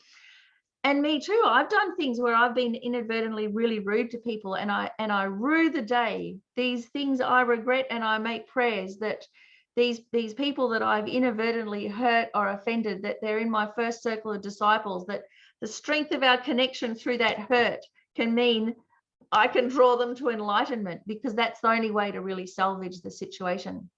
And me too, I've done things where I've been inadvertently really rude to people, and I rue the day. These things I regret, and I make prayers that these people that I've inadvertently hurt or offended, that they're in my first circle of disciples, that the strength of our connection through that hurt can mean I can draw them to enlightenment, because that's the only way to really salvage the situation.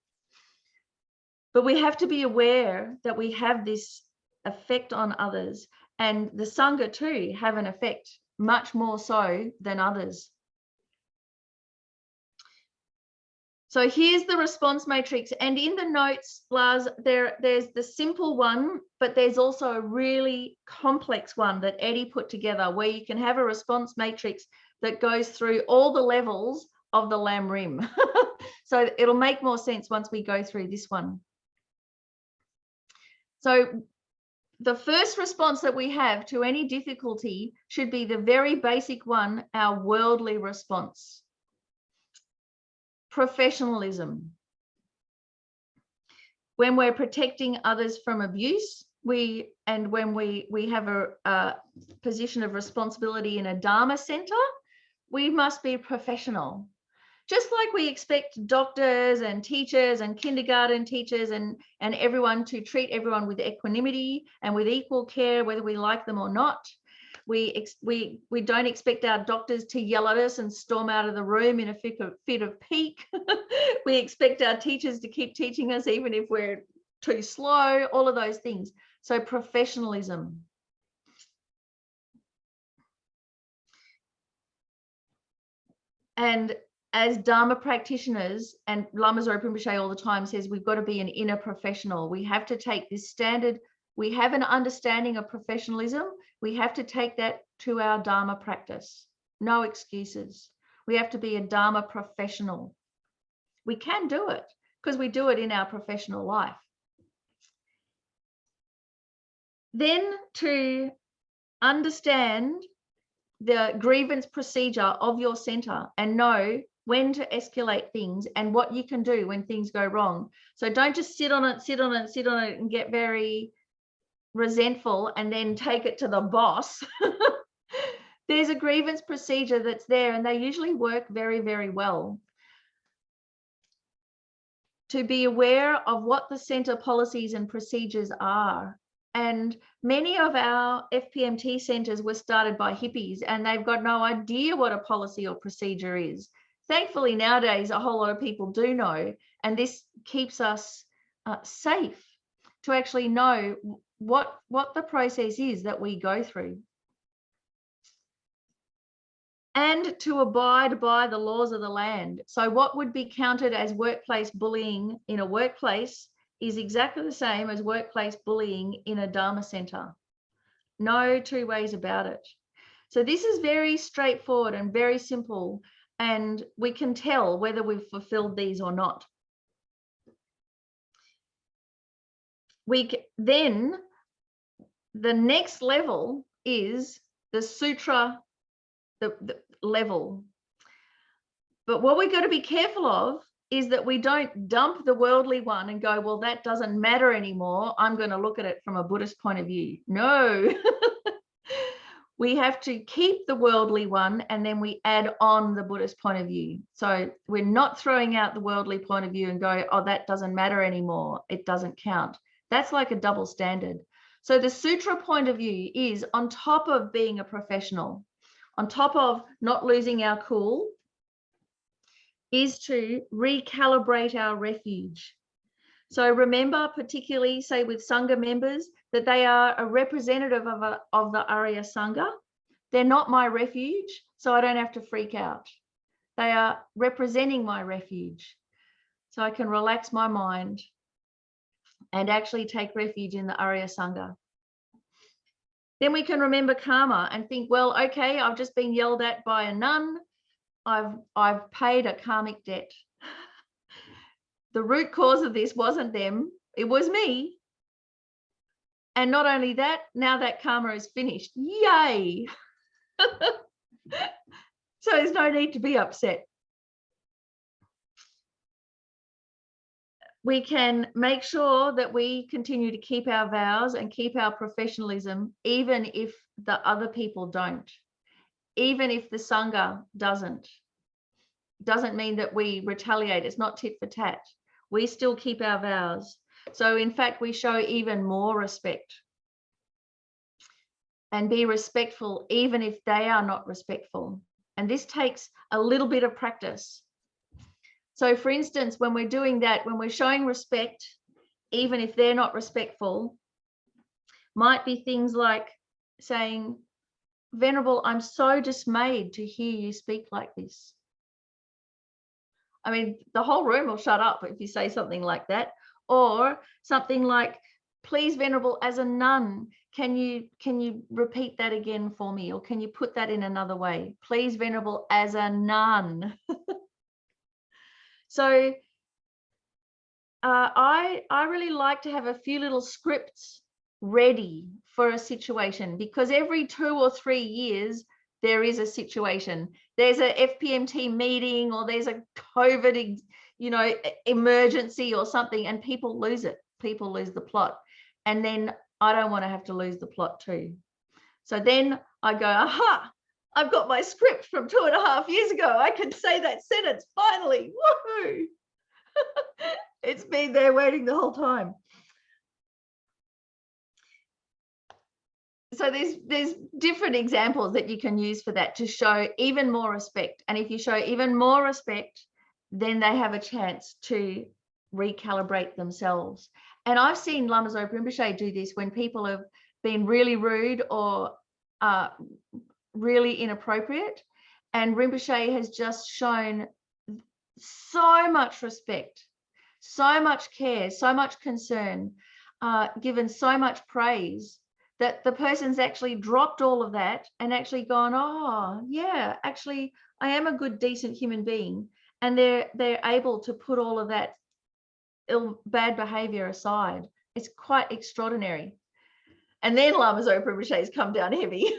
But we have to be aware that we have this effect on others, and the Sangha too have an effect, much more so than others. So here's the response matrix, and in the notes, Lars, there's the simple one, but there's also a really complex one that Eddie put together, where you can have a response matrix that goes through all the levels of the Lam Rim. So it'll make more sense once we go through this one. So the first response that we have to any difficulty should be the very basic one, our worldly response. Professionalism. When we're protecting others from abuse, when we have a position of responsibility in a Dharma center, we must be professional. Just like we expect doctors and teachers and kindergarten teachers and everyone to treat everyone with equanimity and with equal care, whether we like them or not. We don't expect our doctors to yell at us and storm out of the room in a fit of pique. We expect our teachers to keep teaching us even if we're too slow, all of those things. So professionalism. And as Dharma practitioners, and Lama Zopa Rinpoche all the time says, we've got to be an inner professional. We have to take this standard. We have an understanding of professionalism. We have to take that to our Dharma practice. No excuses. We have to be a Dharma professional. We can do it because we do it in our professional life. Then to understand the grievance procedure of your center and know when to escalate things and what you can do when things go wrong. So don't just sit on it and get very resentful and then take it to the boss. There's a grievance procedure that's there, and they usually work very, very well. To be aware of what the center policies and procedures are. And many of our FPMT centers were started by hippies, and they've got no idea what a policy or procedure is. Thankfully, nowadays, a whole lot of people do know, and this keeps us safe to actually know what the process is that we go through. and to abide by the laws of the land. So what would be counted as workplace bullying in a workplace is exactly the same as workplace bullying in a Dharma center. No two ways about it. So this is very straightforward and very simple, and we can tell whether we've fulfilled these or not. Then the next level is the sutra, the level. But what we've got to be careful of is that we don't dump the worldly one and go, well, that doesn't matter anymore. I'm going to look at it from a Buddhist point of view. No. We have to keep the worldly one and then we add on the Buddhist point of view. So we're not throwing out the worldly point of view and go, oh, that doesn't matter anymore. It doesn't count. That's like a double standard. So the sutra point of view is on top of being a professional, on top of not losing our cool, is to recalibrate our refuge. So remember, particularly, say with Sangha members, that they are a representative of the Arya Sangha. They're not my refuge, so I don't have to freak out. They are representing my refuge. So I can relax my mind and actually take refuge in the Arya Sangha. Then we can remember karma and think, well, okay, I've just been yelled at by a nun. I've paid a karmic debt. The root cause of this wasn't them, it was me. And not only that, now that karma is finished. Yay! So there's no need to be upset. We can make sure that we continue to keep our vows and keep our professionalism, even if the other people don't. Even if the Sangha doesn't mean that we retaliate. It's not tit for tat. We still keep our vows. So in fact, we show even more respect and be respectful, even if they are not respectful. And this takes a little bit of practice. So for instance, when we're doing that, when we're showing respect, even if they're not respectful, might be things like saying, Venerable, I'm so dismayed to hear you speak like this. I mean, the whole room will shut up if you say something like that. Or something like, please, Venerable, as a nun, can you repeat that again for me? Or can you put that in another way? Please, Venerable, as a nun. So I really like to have a few little scripts ready for a situation, because every 2 or 3 years there is a situation. There's a FPMT meeting, or there's a COVID, emergency or something, and people lose it. People lose the plot, and then I don't want to have to lose the plot too. So then I go, aha, I've got my script from 2.5 years ago. I can say that sentence finally. Woohoo! It's been there waiting the whole time. So there's different examples that you can use for that to show even more respect. And if you show even more respect, then they have a chance to recalibrate themselves. And I've seen Lama Zopa Rinpoche do this when people have been really rude or really inappropriate. And Rinpoche has just shown so much respect, so much care, so much concern, given so much praise, that the person's actually dropped all of that and actually gone, oh yeah, actually I am a good, decent human being. And they're able to put all of that bad behavior aside. It's quite extraordinary. And then Lama Zopa Rinpoche has come down heavy.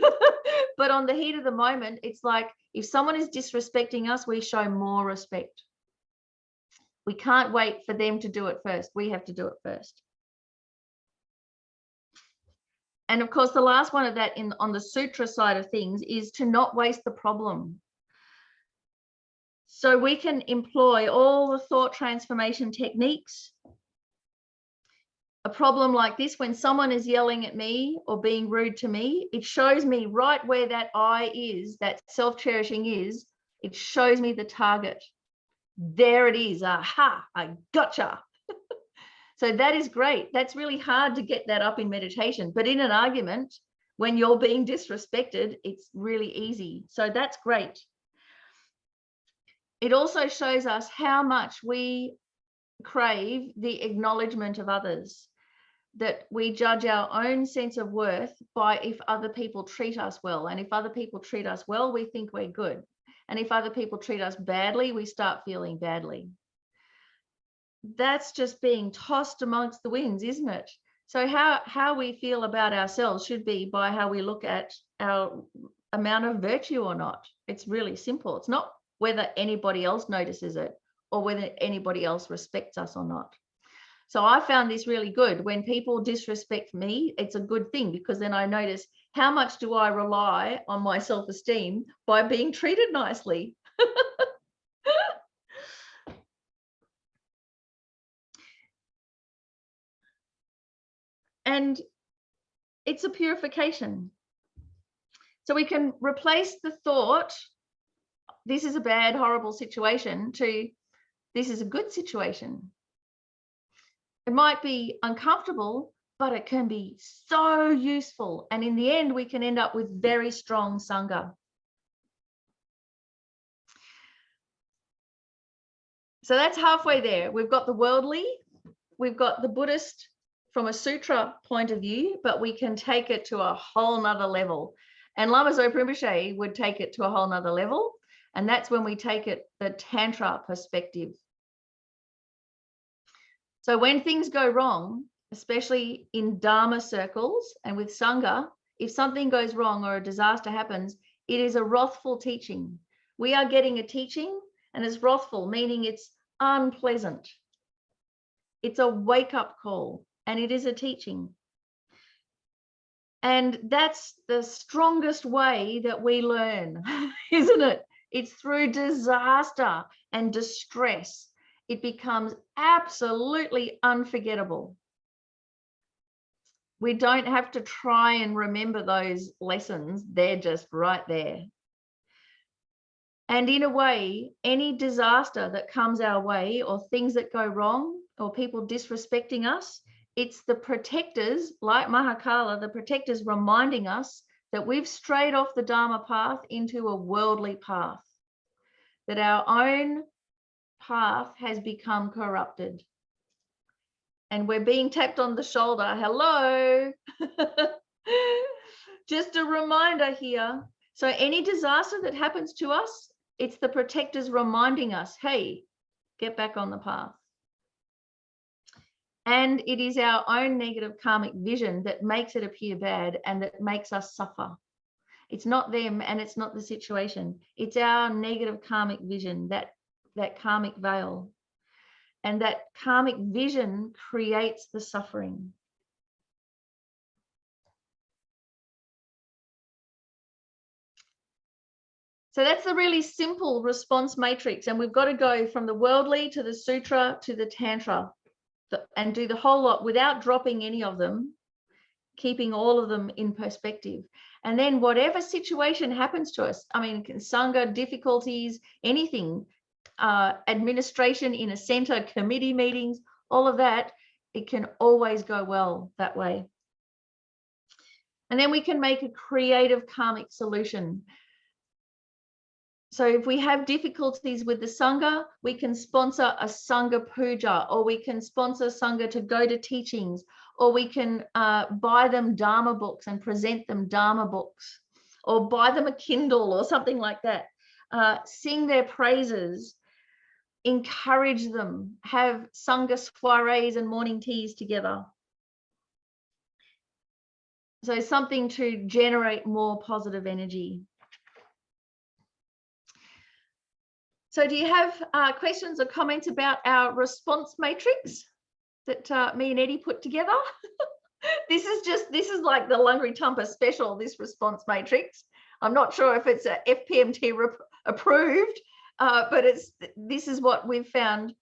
But on the heat of the moment, it's like, if someone is disrespecting us, we show more respect. We can't wait for them to do it first. We have to do it first. And of course, the last one of that on the sutra side of things is to not waste the problem. So we can employ all the thought transformation techniques. A problem like this, when someone is yelling at me or being rude to me, it shows me right where that I is, that self-cherishing is. It shows me the target. There it is. Aha, I gotcha. So that is great. That's really hard to get that up in meditation. But in an argument, when you're being disrespected, it's really easy. So that's great. it also shows us how much we crave the acknowledgement of others, that we judge our own sense of worth by if other people treat us well. And if other people treat us well, we think we're good. And if other people treat us badly, we start feeling badly. That's just being tossed amongst the winds, isn't it? So how we feel about ourselves should be by how we look at our amount of virtue or not. It's really simple. It's not whether anybody else notices it or whether anybody else respects us or not. So I found this really good. When people disrespect me, it's a good thing, because then I notice, how much do I rely on my self-esteem by being treated nicely? And it's a purification. So we can replace the thought, this is a bad, horrible situation, to this is a good situation. It might be uncomfortable, but it can be so useful. And in the end, we can end up with very strong Sangha. So that's halfway there. We've got the worldly, we've got the Buddhist from a sutra point of view, but we can take it to a whole nother level. And Lama Zopa Rinpoche would take it to a whole nother level. And that's when we take it the Tantra perspective. So when things go wrong, especially in Dharma circles and with Sangha, if something goes wrong or a disaster happens, it is a wrathful teaching. We are getting a teaching, and it's wrathful, meaning it's unpleasant. It's a wake-up call, and it is a teaching. And that's the strongest way that we learn, isn't it? It's through disaster and distress. It becomes absolutely unforgettable. We don't have to try and remember those lessons. They're just right there. And in a way, any disaster that comes our way, or things that go wrong, or people disrespecting us, it's the protectors, like Mahakala, the protectors reminding us that we've strayed off the Dharma path into a worldly path, that our own path has become corrupted. And we're being tapped on the shoulder. Hello. Just a reminder here. So any disaster that happens to us, it's the protectors reminding us, hey, get back on the path. And it is our own negative karmic vision that makes it appear bad and that makes us suffer. It's not them and it's not the situation. It's our negative karmic vision, that karmic veil. And that karmic vision creates the suffering. So that's the really simple response matrix. And we've got to go from the worldly to the sutra to the tantra, and do the whole lot without dropping any of them, keeping all of them in perspective. And then whatever situation happens to us, I mean, Sangha, difficulties, anything, administration in a center, committee meetings, all of that, it can always go well that way. And then we can make a creative karmic solution. So if we have difficulties with the Sangha, we can sponsor a Sangha puja, or we can sponsor Sangha to go to teachings, or we can buy them Dharma books and present them Dharma books, or buy them a Kindle or something like that. Sing their praises, encourage them, have Sangha soirees and morning teas together. So something to generate more positive energy. So do you have questions or comments about our response matrix that me and Eddie put together? This is like the Lungri Tumpa special, this response matrix. I'm not sure if it's a FPMT approved, but this is what we've found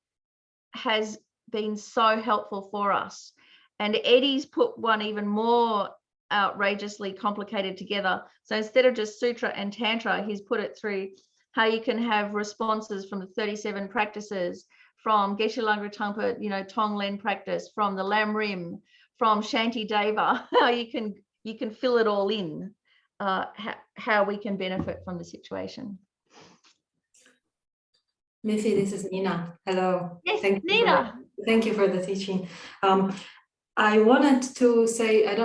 has been so helpful for us. And Eddie's put one even more outrageously complicated together. So instead of just Sutra and Tantra, he's put it through how you can have responses from the 37 practices, from Geshe Lungri Tumpa, Tonglen practice, from the Lam Rim, from Shanti Deva, how you can fill it all in, how we can benefit from the situation. Miffy, this is Nina. Hello. Yes, Thank you Nina. thank you for the teaching. I wanted to say, I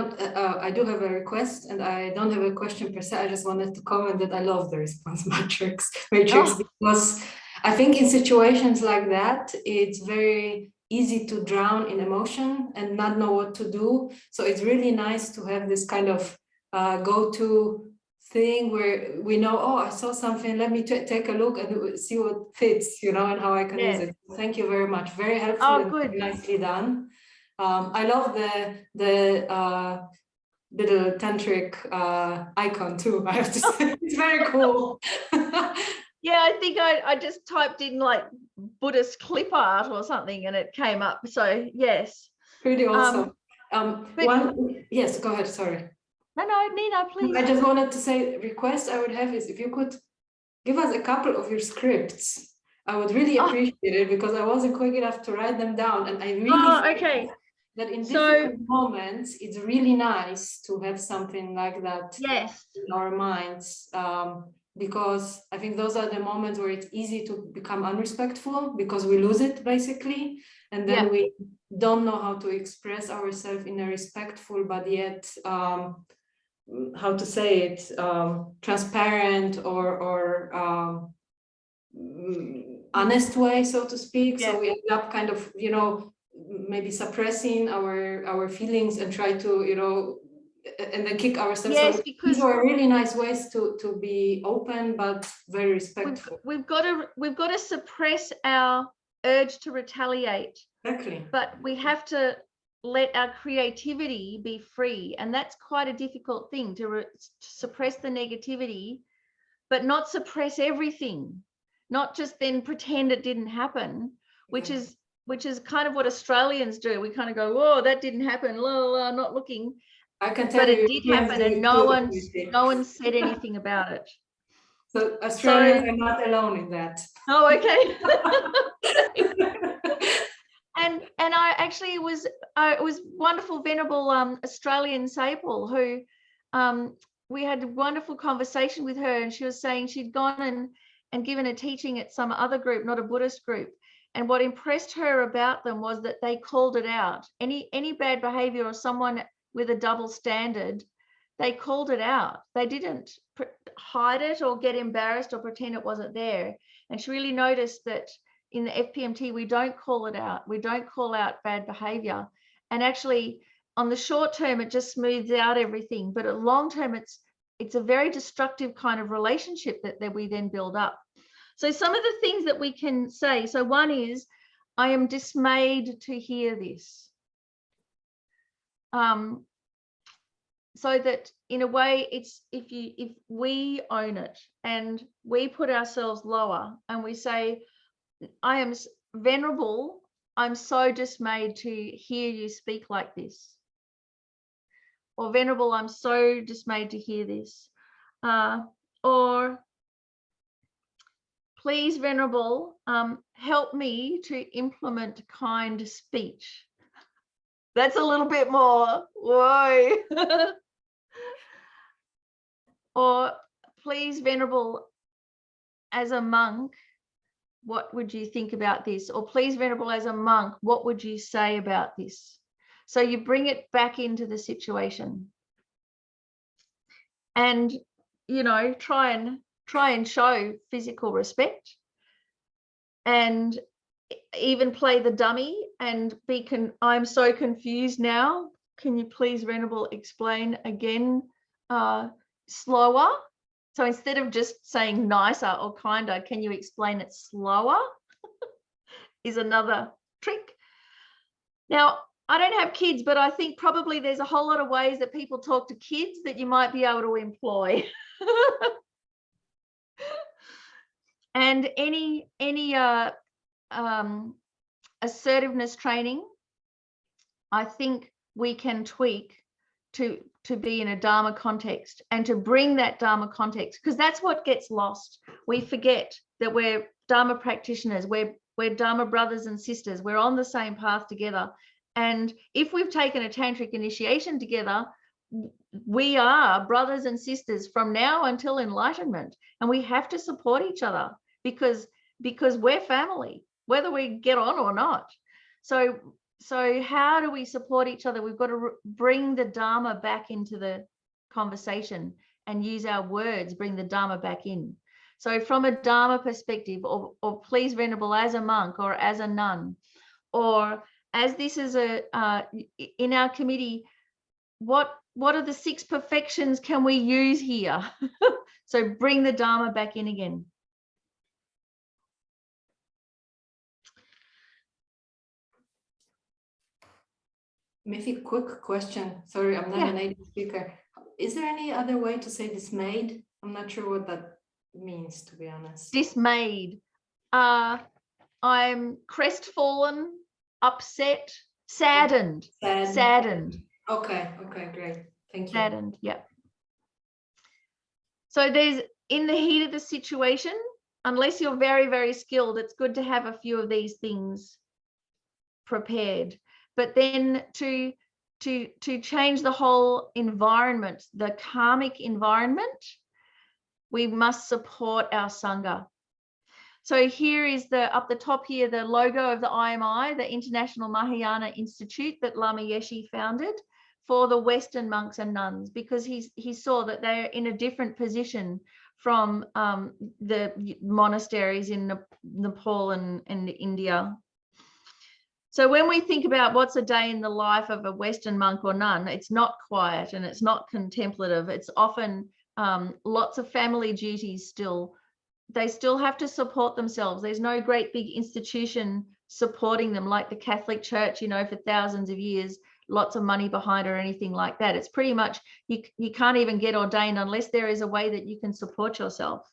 do have a request, and I don't have a question per se. I just wanted to comment that I love the response matrix because I think in situations like that, it's very easy to drown in emotion and not know what to do. So it's really nice to have this kind of go-to thing where we know, oh, I saw something, let me take a look and see what fits, and how I can use it. Thank you very much. Very helpful and very nicely done. I love the little tantric icon too, I have to say. It's very cool. Yeah, I think I just typed in like Buddhist clip art or something and it came up. So yes. Pretty awesome. Yes, go ahead, sorry. No, Nina, please. I just wanted to say, request I would have is if you could give us a couple of your scripts. I would really appreciate it because I wasn't quick enough to write them down, and I really think that in difficult moments, it's really nice to have something like that in our minds, because I think those are the moments where it's easy to become unrespectful because we lose it basically, and then we don't know how to express ourselves in a respectful but yet how to say it, transparent or honest way, so to speak. So we end up kind of, maybe suppressing our feelings and try to, and then kick ourselves. Yes, so because these are really nice ways to be open but very respectful. We've got to suppress our urge to retaliate. Exactly. But we have to let our creativity be free, and that's quite a difficult thing to suppress the negativity, but not suppress everything, not just then pretend it didn't happen, which is kind of what Australians do. We kind of go, "Whoa, that didn't happen," la, la, la, not looking. I can tell but it did happen, and no one said anything about it. So Australians are not alone in that. Oh, okay. And I actually it was wonderful, venerable Australian Sapal, who we had a wonderful conversation with her, and she was saying she'd gone and given a teaching at some other group, not a Buddhist group, and what impressed her about them was that they called it out. Any bad behavior or someone with a double standard, they called it out. They didn't hide it or get embarrassed or pretend it wasn't there. And she really noticed that in the FPMT, we don't call it out. We don't call out bad behavior. And actually, on the short term, it just smooths out everything. But at long term, it's a very destructive kind of relationship that we then build up. So some of the things that we can say. So one is, I am dismayed to hear this. So that in a way, it's if we own it and we put ourselves lower and we say, I am venerable, I'm so dismayed to hear you speak like this. Or venerable, I'm so dismayed to hear this. Or please, venerable, help me to implement kind speech. That's a little bit more, whoa. Or please, venerable, as a monk, what would you think about this? Or please, venerable, as a monk, what would you say about this? So you bring it back into the situation, and try and show physical respect, and even play the dummy and I'm so confused now. Can you please, venerable, explain again slower? So instead of just saying nicer or kinder, can you explain it slower? Is another trick. Now, I don't have kids, but I think probably there's a whole lot of ways that people talk to kids that you might be able to employ. And any assertiveness training, I think we can tweak to be in a Dharma context and to bring that Dharma context, because that's what gets lost. We forget that we're Dharma practitioners, we're Dharma brothers and sisters, we're on the same path together. And if we've taken a tantric initiation together, we are brothers and sisters from now until enlightenment, and we have to support each other, because because we're family, whether we get on or not. So how do we support each other? We've got to bring the Dharma back into the conversation and use our words, bring the Dharma back in. So from a Dharma perspective, or please Venerable, as a monk or as a nun, or as this is in our committee, what are the 6 perfections can we use here? So bring the Dharma back in again. Maybe a quick question. Sorry, I'm not a native speaker. Is there any other way to say dismayed? I'm not sure what that means, to be honest. Dismayed. I'm crestfallen, upset, saddened. Saddened. Okay, great. Thank you. Saddened, yeah. So there's, in the heat of the situation, unless you're very, very skilled, it's good to have a few of these things prepared. But then to change the whole environment, the karmic environment, we must support our Sangha. So here is up the top here, the logo of the IMI, the International Mahayana Institute that Lama Yeshe founded for the Western monks and nuns, because he saw that they're in a different position from the monasteries in Nepal and India. So when we think about what's a day in the life of a Western monk or nun, it's not quiet and it's not contemplative. It's often lots of family duties still. They still have to support themselves. There's no great big institution supporting them like the Catholic Church, you know, for thousands of years, lots of money behind or anything like that. It's pretty much, you can't even get ordained unless there is a way that you can support yourself.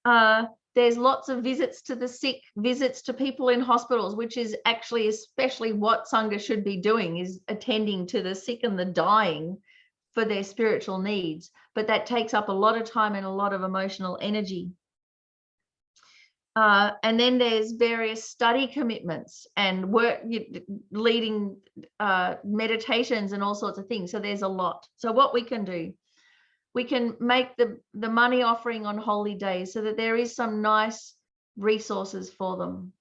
There's lots of visits to the sick, visits to people in hospitals, which is actually especially what Sangha should be doing, is attending to the sick and the dying for their spiritual needs. But that takes up a lot of time and a lot of emotional energy. And then there's various study commitments and work, leading meditations and all sorts of things. So there's a lot. So what we can do, we can make the money offering on holy days so that there is some nice resources for them.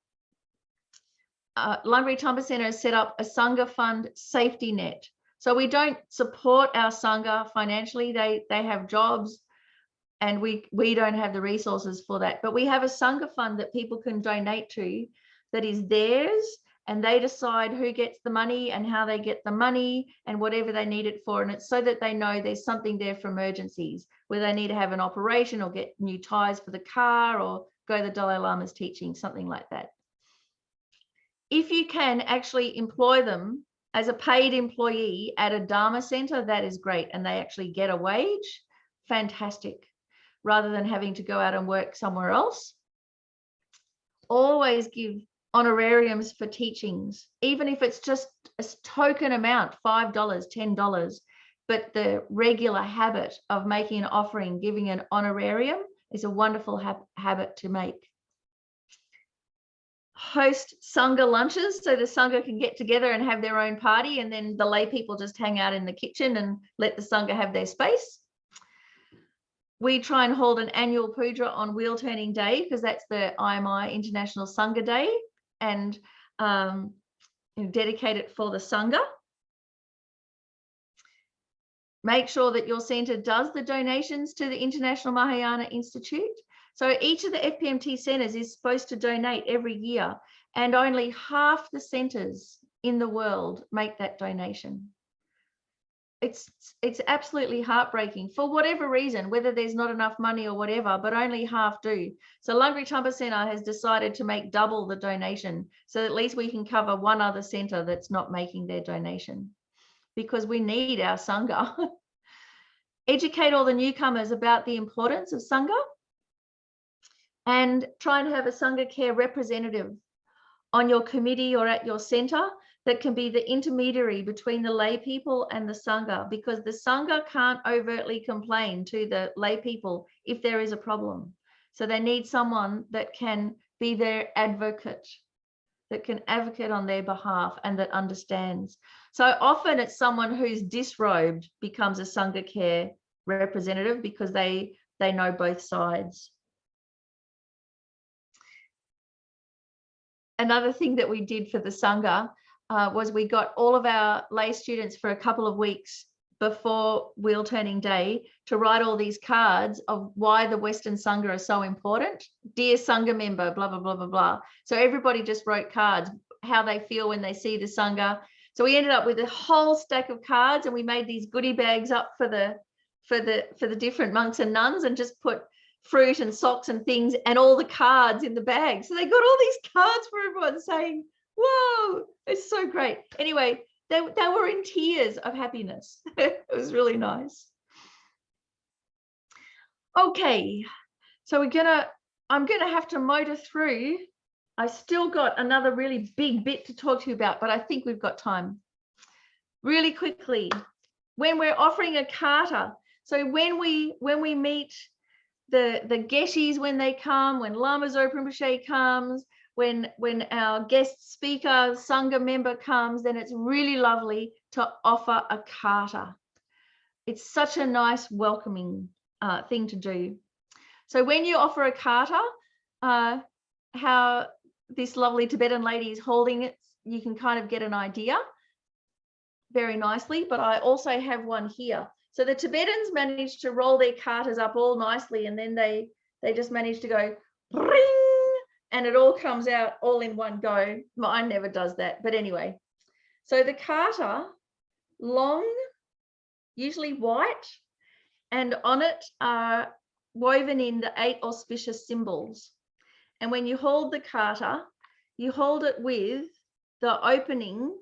Langri Tamba Center has set up a Sangha fund safety net. So we don't support our Sangha financially. They have jobs and we don't have the resources for that. But we have a Sangha fund that people can donate to that is theirs, and they decide who gets the money and how they get the money and whatever they need it for. And it's so that they know there's something there for emergencies, where they need to have an operation or get new tires for the car or go to the Dalai Lama's teaching, something like that. If you can actually employ them as a paid employee at a Dharma center, that is great. And they actually get a wage, fantastic, rather than having to go out and work somewhere else. Always give honorariums for teachings, even if it's just a token amount, $5, $10, but the regular habit of making an offering, giving an honorarium, is a wonderful habit to make. Host Sangha lunches, so the Sangha can get together and have their own party, and then the lay people just hang out in the kitchen and let the Sangha have their space. We try and hold an annual puja on Wheel Turning Day, because that's the IMI International Sangha Day, and dedicate it for the Sangha. Make sure that your centre does the donations to the International Mahayana Institute. So each of the FPMT centres is supposed to donate every year, and only half the centres in the world make that donation. It's absolutely heartbreaking for whatever reason, whether there's not enough money or whatever, but only half do. So Langri Tamba Center has decided to make double the donation, so at least we can cover one other center that's not making their donation, because we need our Sangha. Educate all the newcomers about the importance of Sangha, and try and have a Sangha care representative on your committee or at your center that can be the intermediary between the lay people and the Sangha, because the Sangha can't overtly complain to the lay people if there is a problem. So they need someone that can be their advocate, that can advocate on their behalf and that understands. So often it's someone who's disrobed becomes a Sangha care representative, because they know both sides. another thing that we did for the Sangha was we got all of our lay students for a couple of weeks before wheel turning day to write all these cards of why the Western Sangha is so important. Dear Sangha member, blah, blah, blah, blah, blah. So everybody just wrote cards, how they feel when they see the Sangha. So we ended up with a whole stack of cards, and we made these goodie bags up for the different monks and nuns, and just put fruit and socks and things and all the cards in the bag. So they got all these cards for everyone saying, whoa, it's so great. Anyway, they were in tears of happiness. It was really nice. Okay, so I'm gonna have to motor through. I still got another really big bit to talk to you about, but I think we've got time. Really quickly, when we're offering a kata, so when we meet the Geshis, when they come, when Lama Zopa Rinpoche comes, when our guest speaker, Sangha member comes, then it's really lovely to offer a kata. It's such a nice welcoming thing to do. So when you offer a kata, how this lovely Tibetan lady is holding it, you can kind of get an idea very nicely, but I also have one here. So the Tibetans managed to roll their katas up all nicely, and then they just managed to go ring, and it all comes out all in one go. Mine never does that, but anyway. So the kata, long, usually white, and on it are woven in the 8 auspicious symbols. And when you hold the kata, you hold it with the opening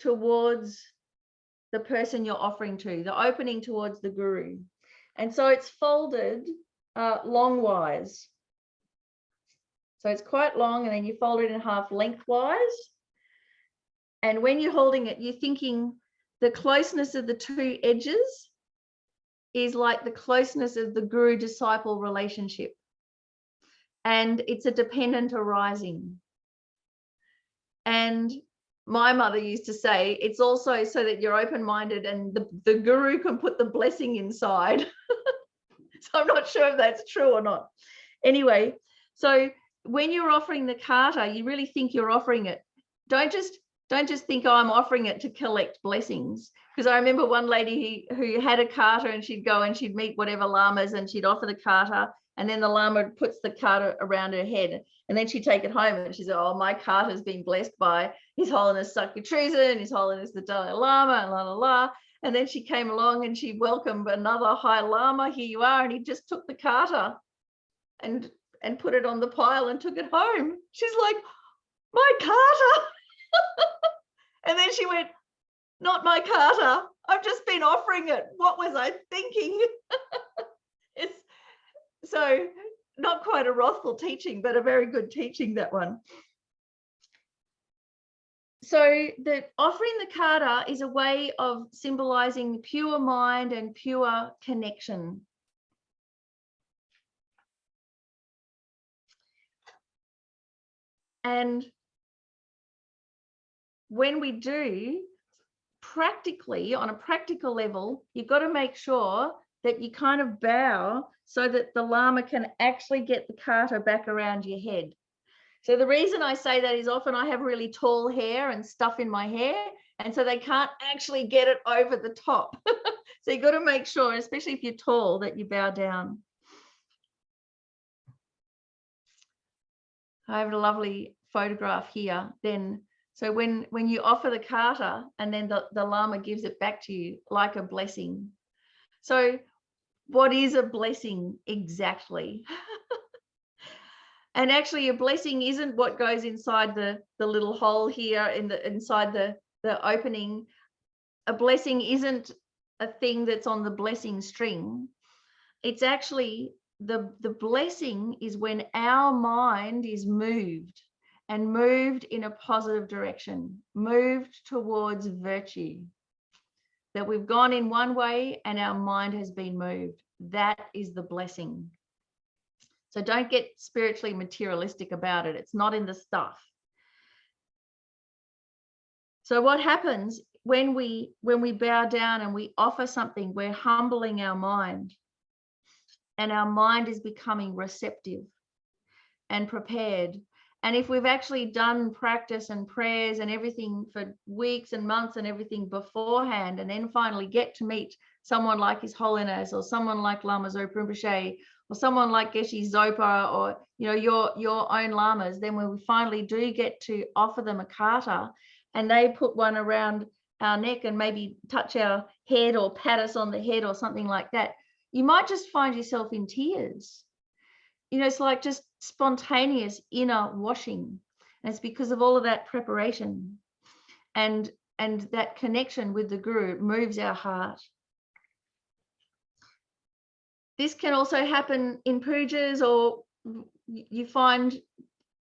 towards the person you're offering to, the opening towards the guru. And so it's folded longwise. So it's quite long, and then you fold it in half lengthwise. And when you're holding it, you're thinking the closeness of the two edges is like the closeness of the guru-disciple relationship. And it's a dependent arising. And my mother used to say, it's also so that you're open-minded and the guru can put the blessing inside. So I'm not sure if that's true or not. Anyway, so when you're offering the kata, you really think you're offering it. Don't just think, oh, I'm offering it to collect blessings. Because I remember one lady who had a kata, and she'd go and she'd meet whatever lamas, and she'd offer the kata, and then the lama puts the kata around her head, and then she'd take it home and she said, oh, my kata has been blessed by His Holiness Sakya and His Holiness the Dalai Lama, and la la la. And then she came along and she welcomed another high lama. Here you are. And he just took the kata and put it on the pile and took it home. She's like, my kata. And then she went, not my kata. I've just been offering it. What was I thinking? It's so not quite a wrathful teaching, but a very good teaching, that one. So the offering the kata is a way of symbolizing pure mind and pure connection. And when we do, practically, on a practical level, you've got to make sure that you kind of bow so that the lama can actually get the kata back around your head. So the reason I say that is often I have really tall hair and stuff in my hair, and so they can't actually get it over the top. So you've got to make sure, especially if you're tall, that you bow down. I have a lovely photograph here. Then, so when you offer the kata, and then the lama gives it back to you like a blessing. So what is a blessing exactly? And actually, a blessing isn't what goes inside the little hole here inside the opening. A blessing isn't a thing that's on the blessing string. It's actually the blessing is when our mind is moved, and moved in a positive direction, moved towards virtue. That we've gone in one way and our mind has been moved. That is the blessing. So don't get spiritually materialistic about it. It's not in the stuff. So what happens when we bow down and we offer something, we're humbling our mind, and our mind is becoming receptive and prepared. And if we've actually done practice and prayers and everything for weeks and months and everything beforehand, and then finally get to meet someone like His Holiness, or someone like Lama Zopa Rinpoche, or someone like Geshe Zopa, or your own lamas, then when we finally do get to offer them a kata, and they put one around our neck and maybe touch our head or pat us on the head or something like that, you might just find yourself in tears. It's like just spontaneous inner washing. And it's because of all of that preparation and that connection with the Guru moves our heart. This can also happen in pujas, or you find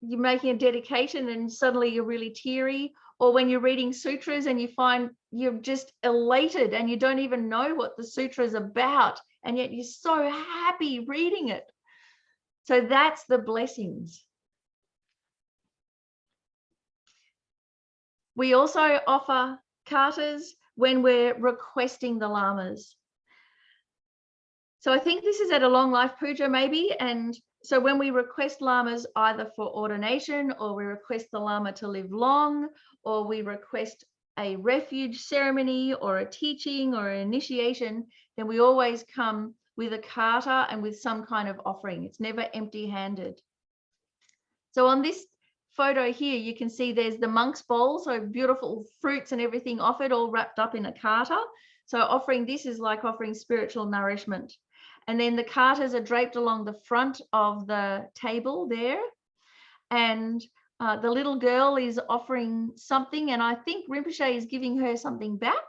you're making a dedication and suddenly you're really teary, or when you're reading sutras and you find you're just elated and you don't even know what the sutra is about, and yet you're so happy reading it. So that's the blessings. We also offer katas when we're requesting the lamas. So I think this is at a long life puja maybe. And so when we request lamas either for ordination, or we request the lama to live long, or we request a refuge ceremony or a teaching or an initiation, then we always come with a kata and with some kind of offering. It's never empty-handed. So on this photo here, you can see there's the monk's bowl, so beautiful fruits and everything offered, all wrapped up in a kata. So offering this is like offering spiritual nourishment. And then the katas are draped along the front of the table there. And the little girl is offering something, and I think Rinpoche is giving her something back.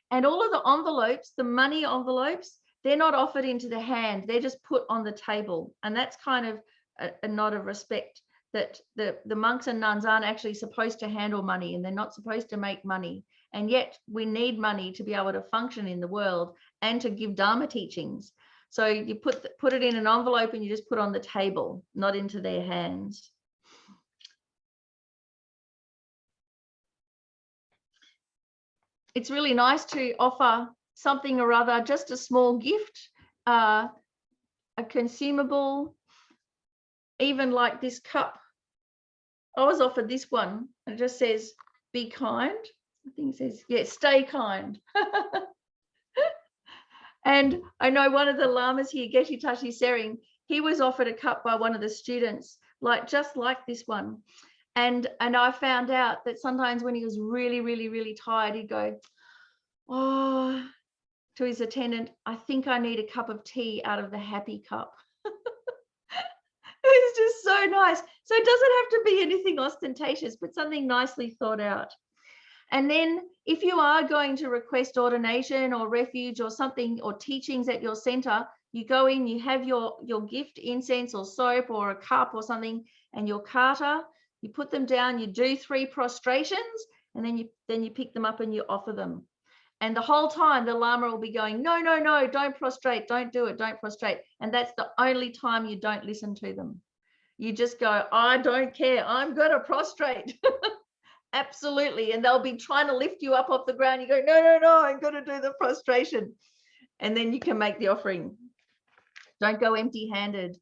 And all of the envelopes, the money envelopes, they're not offered into the hand, they're just put on the table. And that's kind of a nod of respect, that the monks and nuns aren't actually supposed to handle money, and they're not supposed to make money. And yet we need money to be able to function in the world and to give Dharma teachings. So you put it in an envelope and you just put on the table, not into their hands. It's really nice to offer something or other, just a small gift, a consumable, even like this cup. I was offered this one, and it just says, be kind. I think it says, yeah, stay kind. And I know one of the lamas here, Geshe Tashi Sering, he was offered a cup by one of the students, just like this one. And I found out that sometimes when he was really, really, really tired, he'd go, oh, to his attendant, I think I need a cup of tea out of the happy cup. It's just so nice. So it doesn't have to be anything ostentatious, but something nicely thought out. And then if you are going to request ordination or refuge or something, or teachings at your center, you go in, you have your gift, incense or soap or a cup or something, and your kata, you put them down, you do 3 prostrations, and then you pick them up and you offer them. And the whole time the Lama will be going, no, no, no, don't prostrate, don't do it, don't prostrate. And that's the only time you don't listen to them. You just go, I don't care, I'm going to prostrate. Absolutely. And they'll be trying to lift you up off the ground. You go, no, no, no, I'm going to do the prostration. And then you can make the offering. Don't go empty-handed.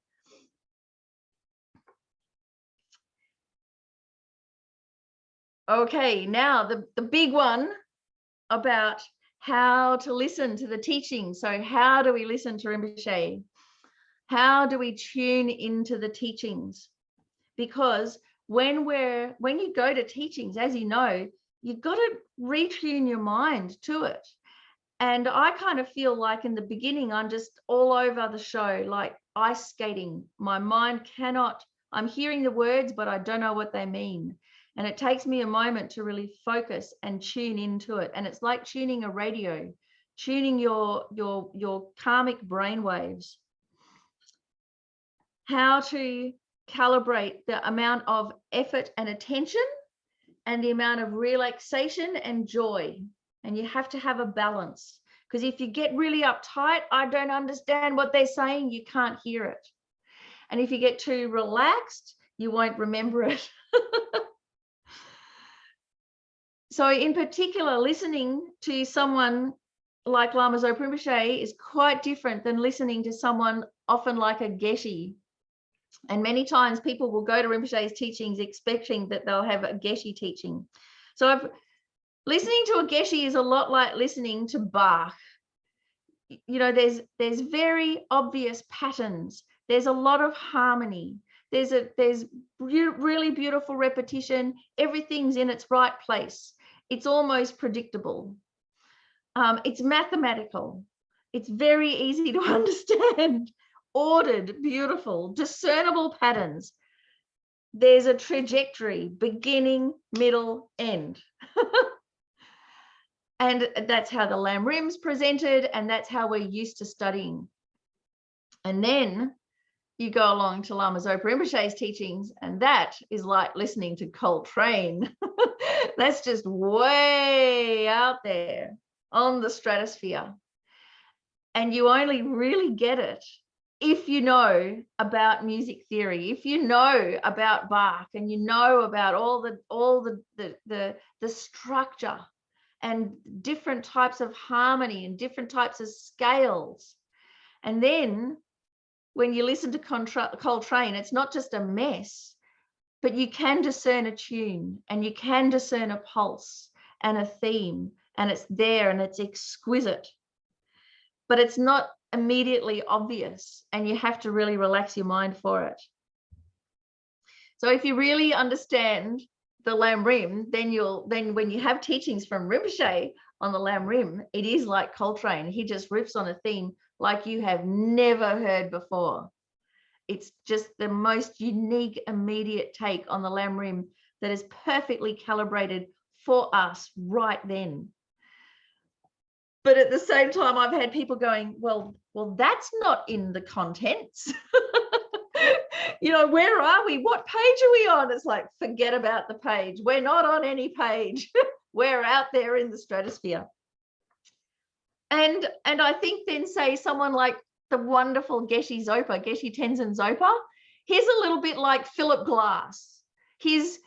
Okay, now the big one about how to listen to the teaching. So how do we listen to Rinpoche? How do we tune into the teachings? Because when you go to teachings, as you know, you've got to retune your mind to it. And I kind of feel like in the beginning, I'm just all over the show, like ice skating. My mind cannot, I'm hearing the words, but I don't know what they mean. And it takes me a moment to really focus and tune into it. And it's like tuning a radio, tuning your karmic brainwaves. How to calibrate the amount of effort and attention and the amount of relaxation and joy. And you have to have a balance, because if you get really uptight, I don't understand what they're saying, you can't hear it. And if you get too relaxed, you won't remember it. So in particular, listening to someone like Lama Zopa Rinpoche is quite different than listening to someone often like a Geshe. And many times people will go to Rinpoche's teachings expecting that they'll have a Geshe teaching. So listening to a Geshe is a lot like listening to Bach. You know, there's very obvious patterns. There's a lot of harmony. There's really beautiful repetition. Everything's in its right place. It's almost predictable. It's mathematical. It's very easy to understand. Ordered, beautiful, discernible patterns. There's a trajectory, beginning, middle, end. And that's how the Lam Rim's presented, and that's how we're used to studying. And then you go along to Lama Zopa Rinpoche's teachings, and that is like listening to Coltrane. That's just way out there on the stratosphere. And you only really get it if you know about music theory, if you know about Bach, and you know about all the structure and different types of harmony and different types of scales. And then when you listen to Coltrane, it's not just a mess, but you can discern a tune, and you can discern a pulse and a theme, and it's there and it's exquisite. But it's not immediately obvious, and you have to really relax your mind for it. So if you really understand the Lam Rim, then when you have teachings from Rinpoche on the Lam Rim, it is like Coltrane. He just riffs on a theme like you have never heard before. It's just the most unique, immediate take on the Lam Rim that is perfectly calibrated for us right then. But at the same time, I've had people going, well, that's not in the contents. You know, where are we? What page are we on? It's like, forget about the page. We're not on any page. We're out there in the stratosphere. And I think then, say, someone like the wonderful Geshe Zopa, Geshe Tenzin Zopa, he's a little bit like Philip Glass. He's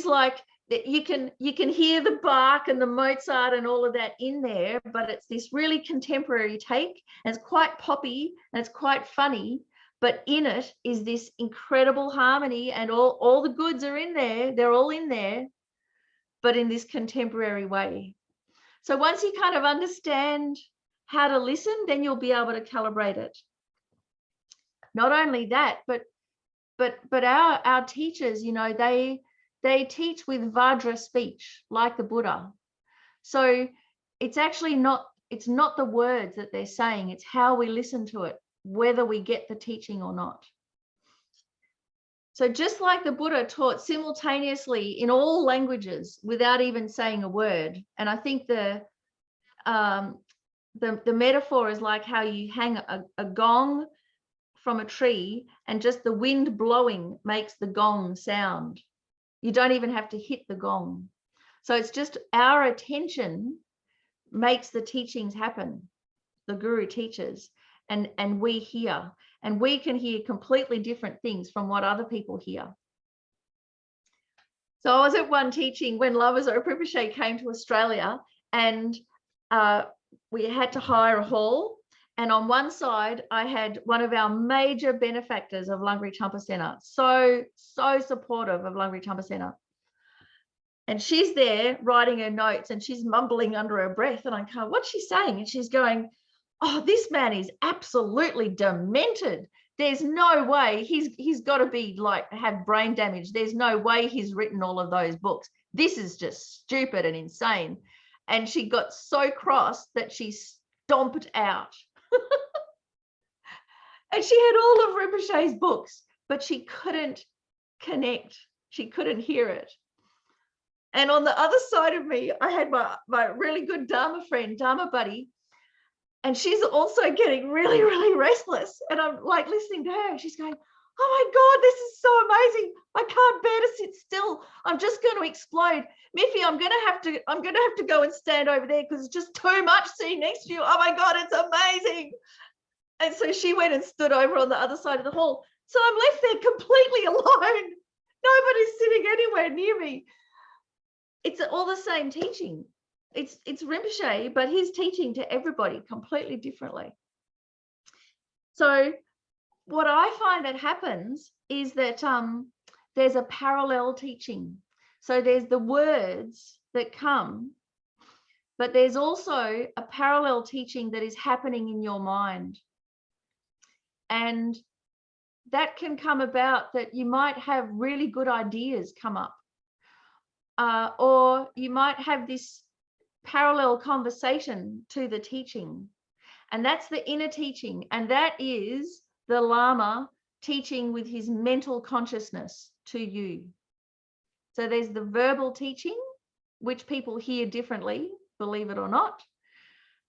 like, you can hear the Bach and the Mozart and all of that in there, but it's this really contemporary take, and it's quite poppy and it's quite funny, but in it is this incredible harmony, and all the goods are in there. They're all in there, but in this contemporary way. So once you kind of understand how to listen, then you'll be able to calibrate it. Not only that, but our teachers, you know, they teach with Vajra speech, like the Buddha. So it's actually not the words that they're saying, it's how we listen to it, whether we get the teaching or not. So just like the Buddha taught simultaneously in all languages without even saying a word, and I think the metaphor is like how you hang a gong from a tree, and just the wind blowing makes the gong sound. You don't even have to hit the gong. So it's just our attention makes the teachings happen. The guru teaches, and we hear, and we can hear completely different things from what other people hear. So I was at one teaching when Lama Zopa Rinpoche came to Australia, and we had to hire a hall. And on one side, I had one of our major benefactors of Langri Champasena, so supportive of Langri Champasena. And she's there writing her notes, and she's mumbling under her breath. And I go, what's she saying? And she's going, oh, this man is absolutely demented. There's no way he's got to be like have brain damage. There's no way he's written all of those books. This is just stupid and insane. And she got so cross that she stomped out. And she had all of Rinpoche's books, but she couldn't connect. She couldn't hear it. And on the other side of me, I had my really good Dharma friend, Dharma buddy, and she's also getting really, really restless. And I'm like listening to her, and she's going, oh my God, this is so amazing. I can't bear to sit still. I'm just going to explode. Miffy, I'm going to have to go and stand over there because it's just too much sitting next to you. Oh my God, it's amazing. And so she went and stood over on the other side of the hall. So I'm left there completely alone. Nobody's sitting anywhere near me. It's all the same teaching. It's Rinpoche, but he's teaching to everybody completely differently. So what I find that happens is that there's a parallel teaching. So there's the words that come, but there's also a parallel teaching that is happening in your mind. And that can come about that you might have really good ideas come up, or you might have this parallel conversation to the teaching. And that's the inner teaching. And that is the Lama teaching with his mental consciousness to you. So there's the verbal teaching, which people hear differently, believe it or not.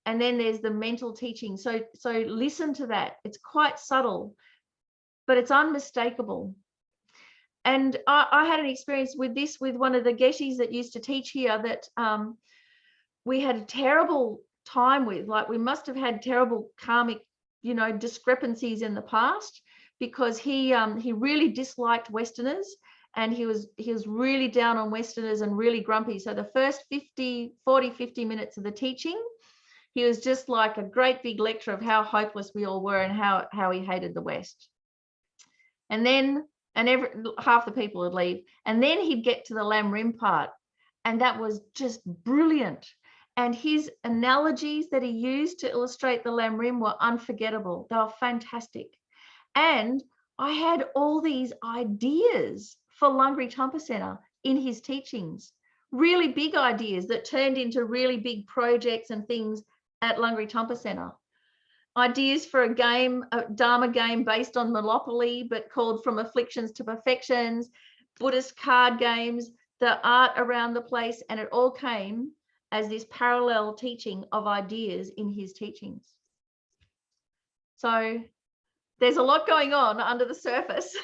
And then there's the mental teaching. So listen to that. It's quite subtle, but it's unmistakable. And I had an experience with this with one of the Geshes that used to teach here that we had a terrible time with. Like, we must have had terrible karmic, discrepancies in the past, because he really disliked Westerners, and he was really down on Westerners and really grumpy. So the first 50 minutes of the teaching, he was just like a great big lecture of how hopeless we all were and how he hated the West. And then half the people would leave, and then he'd get to the Lam Rim part, and that was just brilliant. And his analogies that he used to illustrate the Lam Rim were unforgettable. They were fantastic. And I had all these ideas for Lungri Champa Center in his teachings, really big ideas that turned into really big projects and things at Lungri Champa Center. Ideas for a game, a Dharma game based on Monopoly, but called From Afflictions to Perfections, Buddhist card games, the art around the place, and it all came as this parallel teaching of ideas in his teachings. So there's a lot going on under the surface.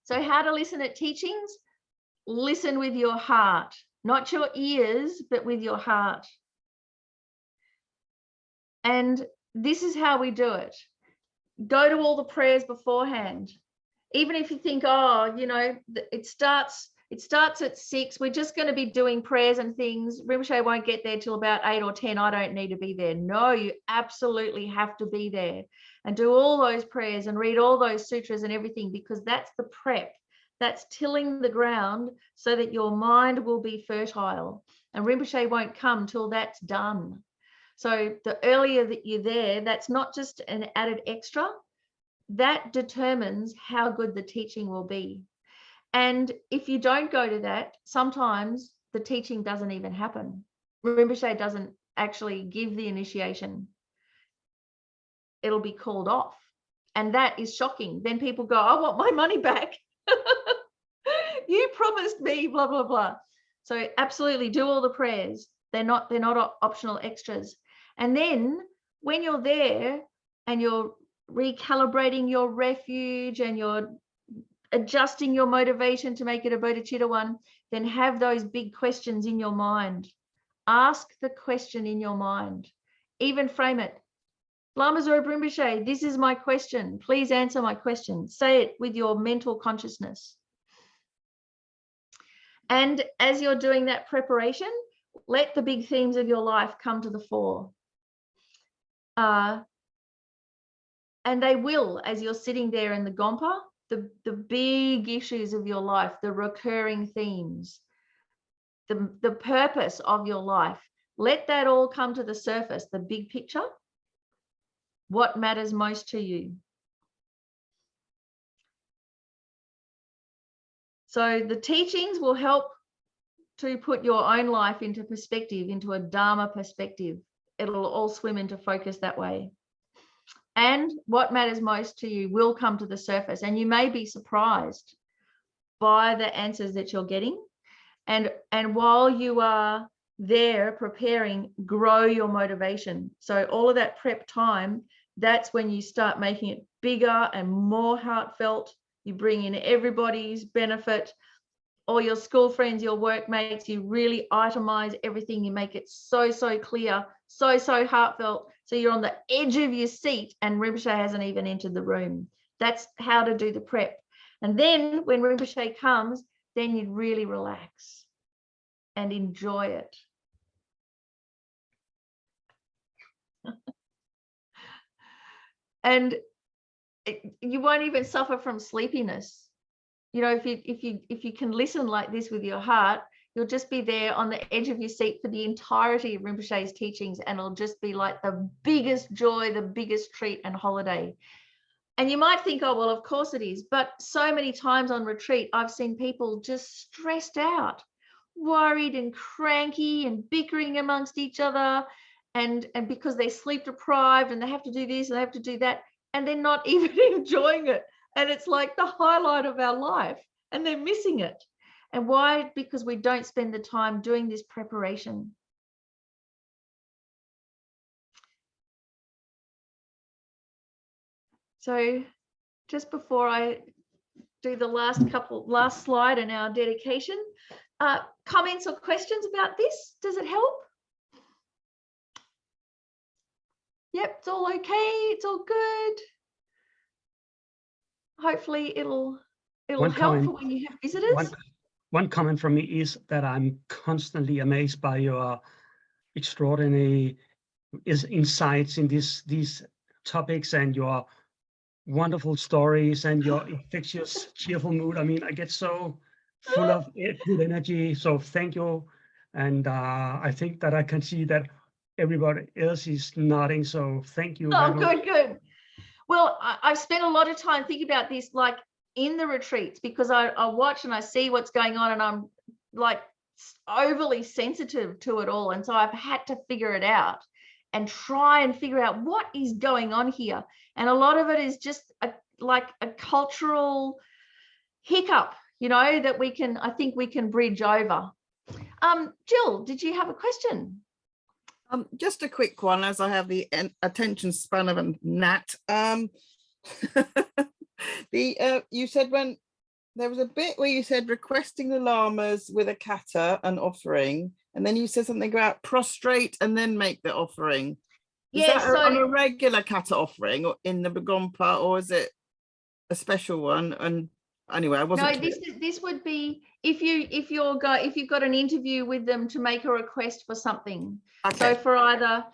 So how to listen at teachings? Listen with your heart, not your ears, but with your heart. And this is how we do it. Go to all the prayers beforehand. Even if you think, it starts at 6, we're just going to be doing prayers and things. Rinpoche won't get there till about 8 or 10. I don't need to be there. No, you absolutely have to be there and do all those prayers and read all those sutras and everything, because that's the prep. That's tilling the ground so that your mind will be fertile, and Rinpoche won't come till that's done. So the earlier that you're there, that's not just an added extra, that determines how good the teaching will be. And if you don't go to that, sometimes the teaching doesn't even happen. Rinpoche doesn't actually give the initiation. It'll be called off. And that is shocking. Then people go, I want my money back. You promised me, blah, blah, blah. So absolutely do all the prayers. They're not optional extras. And then when you're there and you're recalibrating your refuge and you're adjusting your motivation to make it a bodhicitta one, then have those big questions in your mind. Ask the question in your mind. Even frame it. Lama Zopa Rinpoche, this is my question. Please answer my question. Say it with your mental consciousness. And as you're doing that preparation, let the big themes of your life come to the fore. And they will, as you're sitting there in the Gompa, the big issues of your life, the recurring themes, the purpose of your life, let that all come to the surface, the big picture, what matters most to you. So the teachings will help to put your own life into perspective, into a Dharma perspective. It'll all swim into focus that way. And what matters most to you will come to the surface, and you may be surprised by the answers that you're getting. And while you are there preparing, grow your motivation. So all of that prep time, that's when you start making it bigger and more heartfelt. You bring in everybody's benefit, all your school friends, your workmates, you really itemize everything. You make it so clear, so heartfelt. So you're on the edge of your seat and Rinpoche hasn't even entered the room. That's how to do the prep. And then when Rinpoche comes, then you really relax and enjoy it. and you won't even suffer from sleepiness. You know, if you can listen like this with your heart, you'll just be there on the edge of your seat for the entirety of Rinpoche's teachings, and it'll just be like the biggest joy, the biggest treat and holiday. And you might think, oh, well, of course it is. But so many times on retreat, I've seen people just stressed out, worried and cranky and bickering amongst each other. And because they're sleep deprived and they have to do this and they have to do that, and they're not even enjoying it. And it's like the highlight of our life, and they're missing it. And why? Because we don't spend the time doing this preparation. So just before I do the last slide and our dedication, comments or questions about this? Does it help? Yep, it's all okay. It's all good. Hopefully it'll help for when you have visitors. One comment from me is that I'm constantly amazed by your extraordinary insights in these topics and your wonderful stories and your infectious, cheerful mood. I mean, I get so full of good energy. So thank you. And I think that I can see that everybody else is nodding. So thank you. Oh, good. Well, I've spent a lot of time thinking about this, like in the retreats, because I watch and I see what's going on, and I'm like overly sensitive to it all. And so I've had to figure it out and try and figure out what is going on here. And a lot of it is just like a cultural hiccup, you know, that I think we can bridge over. Jill, did you have a question? Just a quick one, as I have the attention span of a gnat. You said when there was a bit where you said requesting the lamas with a kata, an offering, and then you said something about prostrate and then make the offering. Is that on a regular kata offering or in the Begompa, or is it a special one? And anyway, I wasn't. No, this would be if you've got an interview with them to make a request for something. Okay. So for either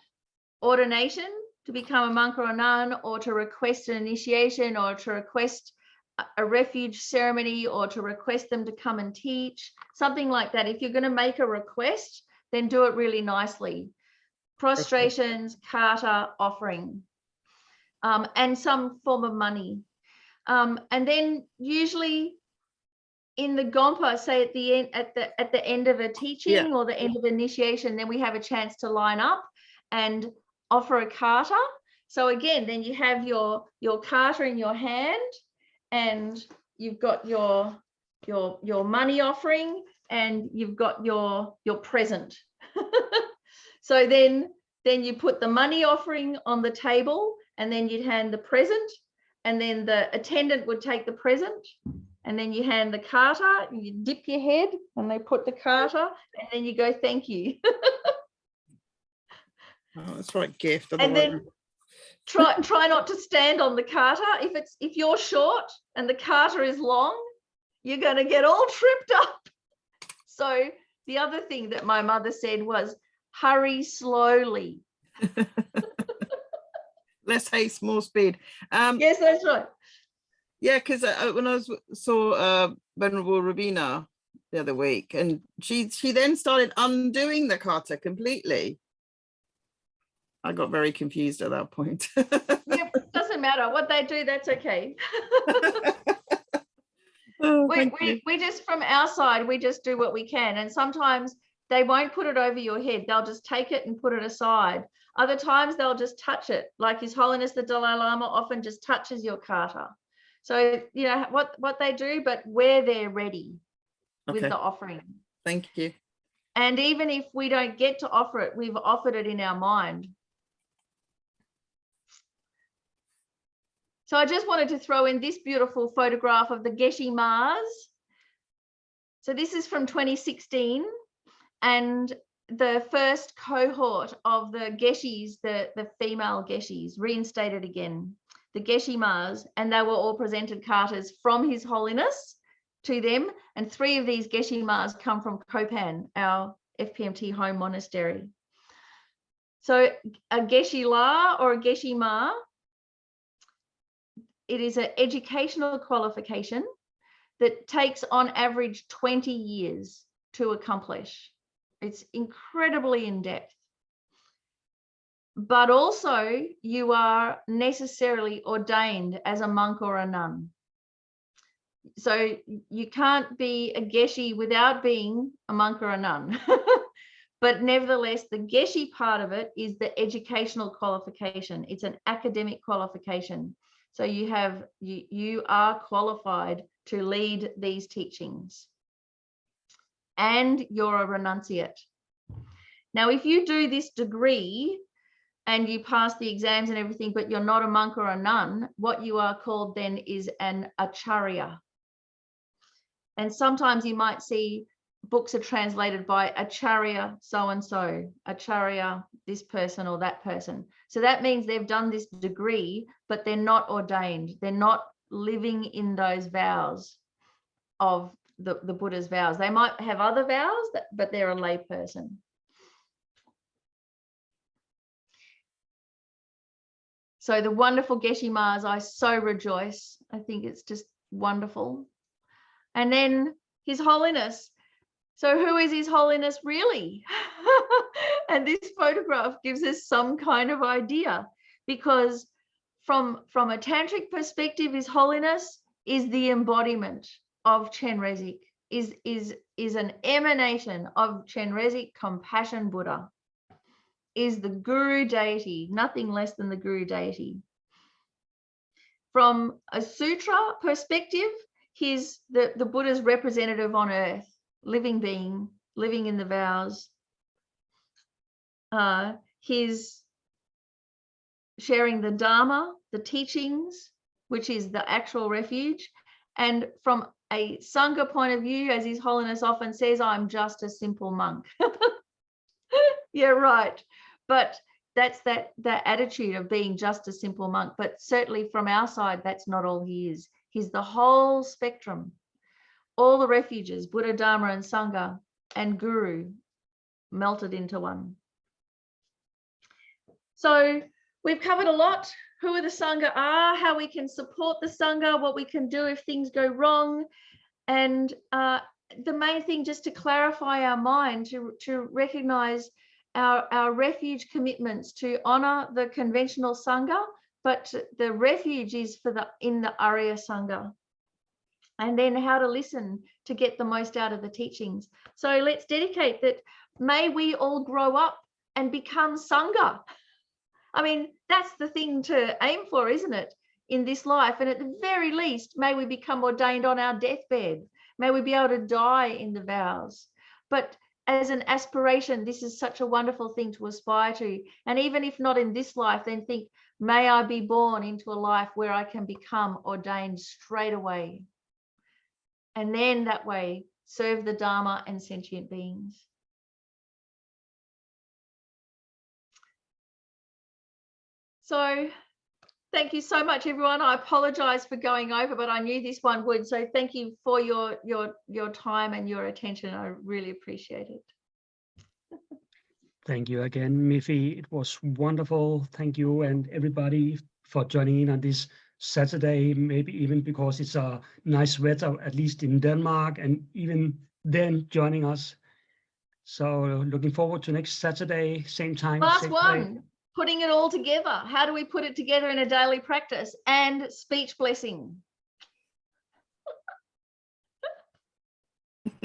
ordination to become a monk or a nun, or to request an initiation, or to request a refuge ceremony, or to request them to come and teach, something like that. If you're going to make a request, then do it really nicely. Prostrations, kata, offering, and some form of money. And then usually in the Gompa, say at the end of a teaching or the end of initiation, then we have a chance to line up and offer a kata. So again, then you have your kata in your hand, and you've got your money offering, and you've got your present. So then you put the money offering on the table, and then you'd hand the present, and then the attendant would take the present, and then you hand the kata, you dip your head, and they put the kata, and then you go, thank you. Oh, that's right, gift. And then try not to stand on the kata. If you're short and the kata is long, you're going to get all tripped up. So the other thing that my mother said was, hurry slowly. Less haste, more speed. Yes, that's right. Yeah, because when I saw Venerable Rabina the other week, and she then started undoing the kata completely. I got very confused at that point. Yeah, it doesn't matter what they do, that's okay. We just, from our side, we just do what we can. And sometimes they won't put it over your head. They'll just take it and put it aside. Other times they'll just touch it. Like His Holiness the Dalai Lama often just touches your kata. So, you know, what they do, but where they're ready with the offering. Thank you. And even if we don't get to offer it, we've offered it in our mind. So I just wanted to throw in this beautiful photograph of the Geshe Mars. So this is from 2016, and the first cohort of the Geshes, the female Geshes, reinstated again, the Geshe Mars, and they were all presented katas from His Holiness to them. And 3 of these Geshe Mars come from Kopan, our FPMT home monastery. So a Geshe La or a Geshe Ma it is an educational qualification that takes on average 20 years to accomplish. It's incredibly in depth. But also you are necessarily ordained as a monk or a nun. So you can't be a geshe without being a monk or a nun. But nevertheless, the geshe part of it is the educational qualification. It's an academic qualification. So you are qualified to lead these teachings. And you're a renunciate. Now, if you do this degree and you pass the exams and everything, but you're not a monk or a nun, what you are called then is an acharya. And sometimes you might see books are translated by acharya so-and-so, acharya this person or that person. So that means they've done this degree, but they're not ordained. They're not living in those vows of the Buddha's vows. They might have other vows, but they're a lay person. So the wonderful Geshe Mas, I so rejoice. I think it's just wonderful. And then His Holiness. So who is His Holiness really? And this photograph gives us some kind of idea, because from a tantric perspective, His Holiness is the embodiment of Chenrezig, is an emanation of Chenrezig compassion Buddha, is the guru deity, nothing less than the guru deity. From a sutra perspective, he's the Buddha's representative on earth, living being, living in the vows. He's sharing the Dharma, the teachings, which is the actual refuge. And from a Sangha point of view, as His Holiness often says, I'm just a simple monk. Yeah, right. But that's that attitude of being just a simple monk. But certainly from our side, that's not all he is. He's the whole spectrum, all the refuges, Buddha, Dharma, and Sangha, and Guru melted into one. So we've covered a lot. Who the Sangha are, how we can support the Sangha, what we can do if things go wrong. And the main thing, just to clarify our mind, to recognize our refuge commitments, to honor the conventional Sangha, but the refuge is in the Arya Sangha. And then how to listen to get the most out of the teachings. So let's dedicate that. May we all grow up and become Sangha. I mean, that's the thing to aim for, isn't it, in this life? And at the very least, may we become ordained on our deathbed. May we be able to die in the vows. But as an aspiration, this is such a wonderful thing to aspire to. And even if not in this life, then think, may I be born into a life where I can become ordained straight away. And then that way, serve the Dharma and sentient beings. So thank you so much, everyone. I apologize for going over, but I knew this one would. So thank you for your time and your attention. I really appreciate it. Thank you again, Miffy. It was wonderful. Thank you and everybody for joining in on this Saturday, maybe even because it's a nice weather, at least in Denmark, and even then joining us. So looking forward to next Saturday, same time. Last same one. place. Putting it all together. How do we put it together in a daily practice? And speech blessing.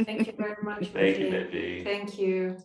Thank you very much. Thank you, Vicky. Vicky. Thank you.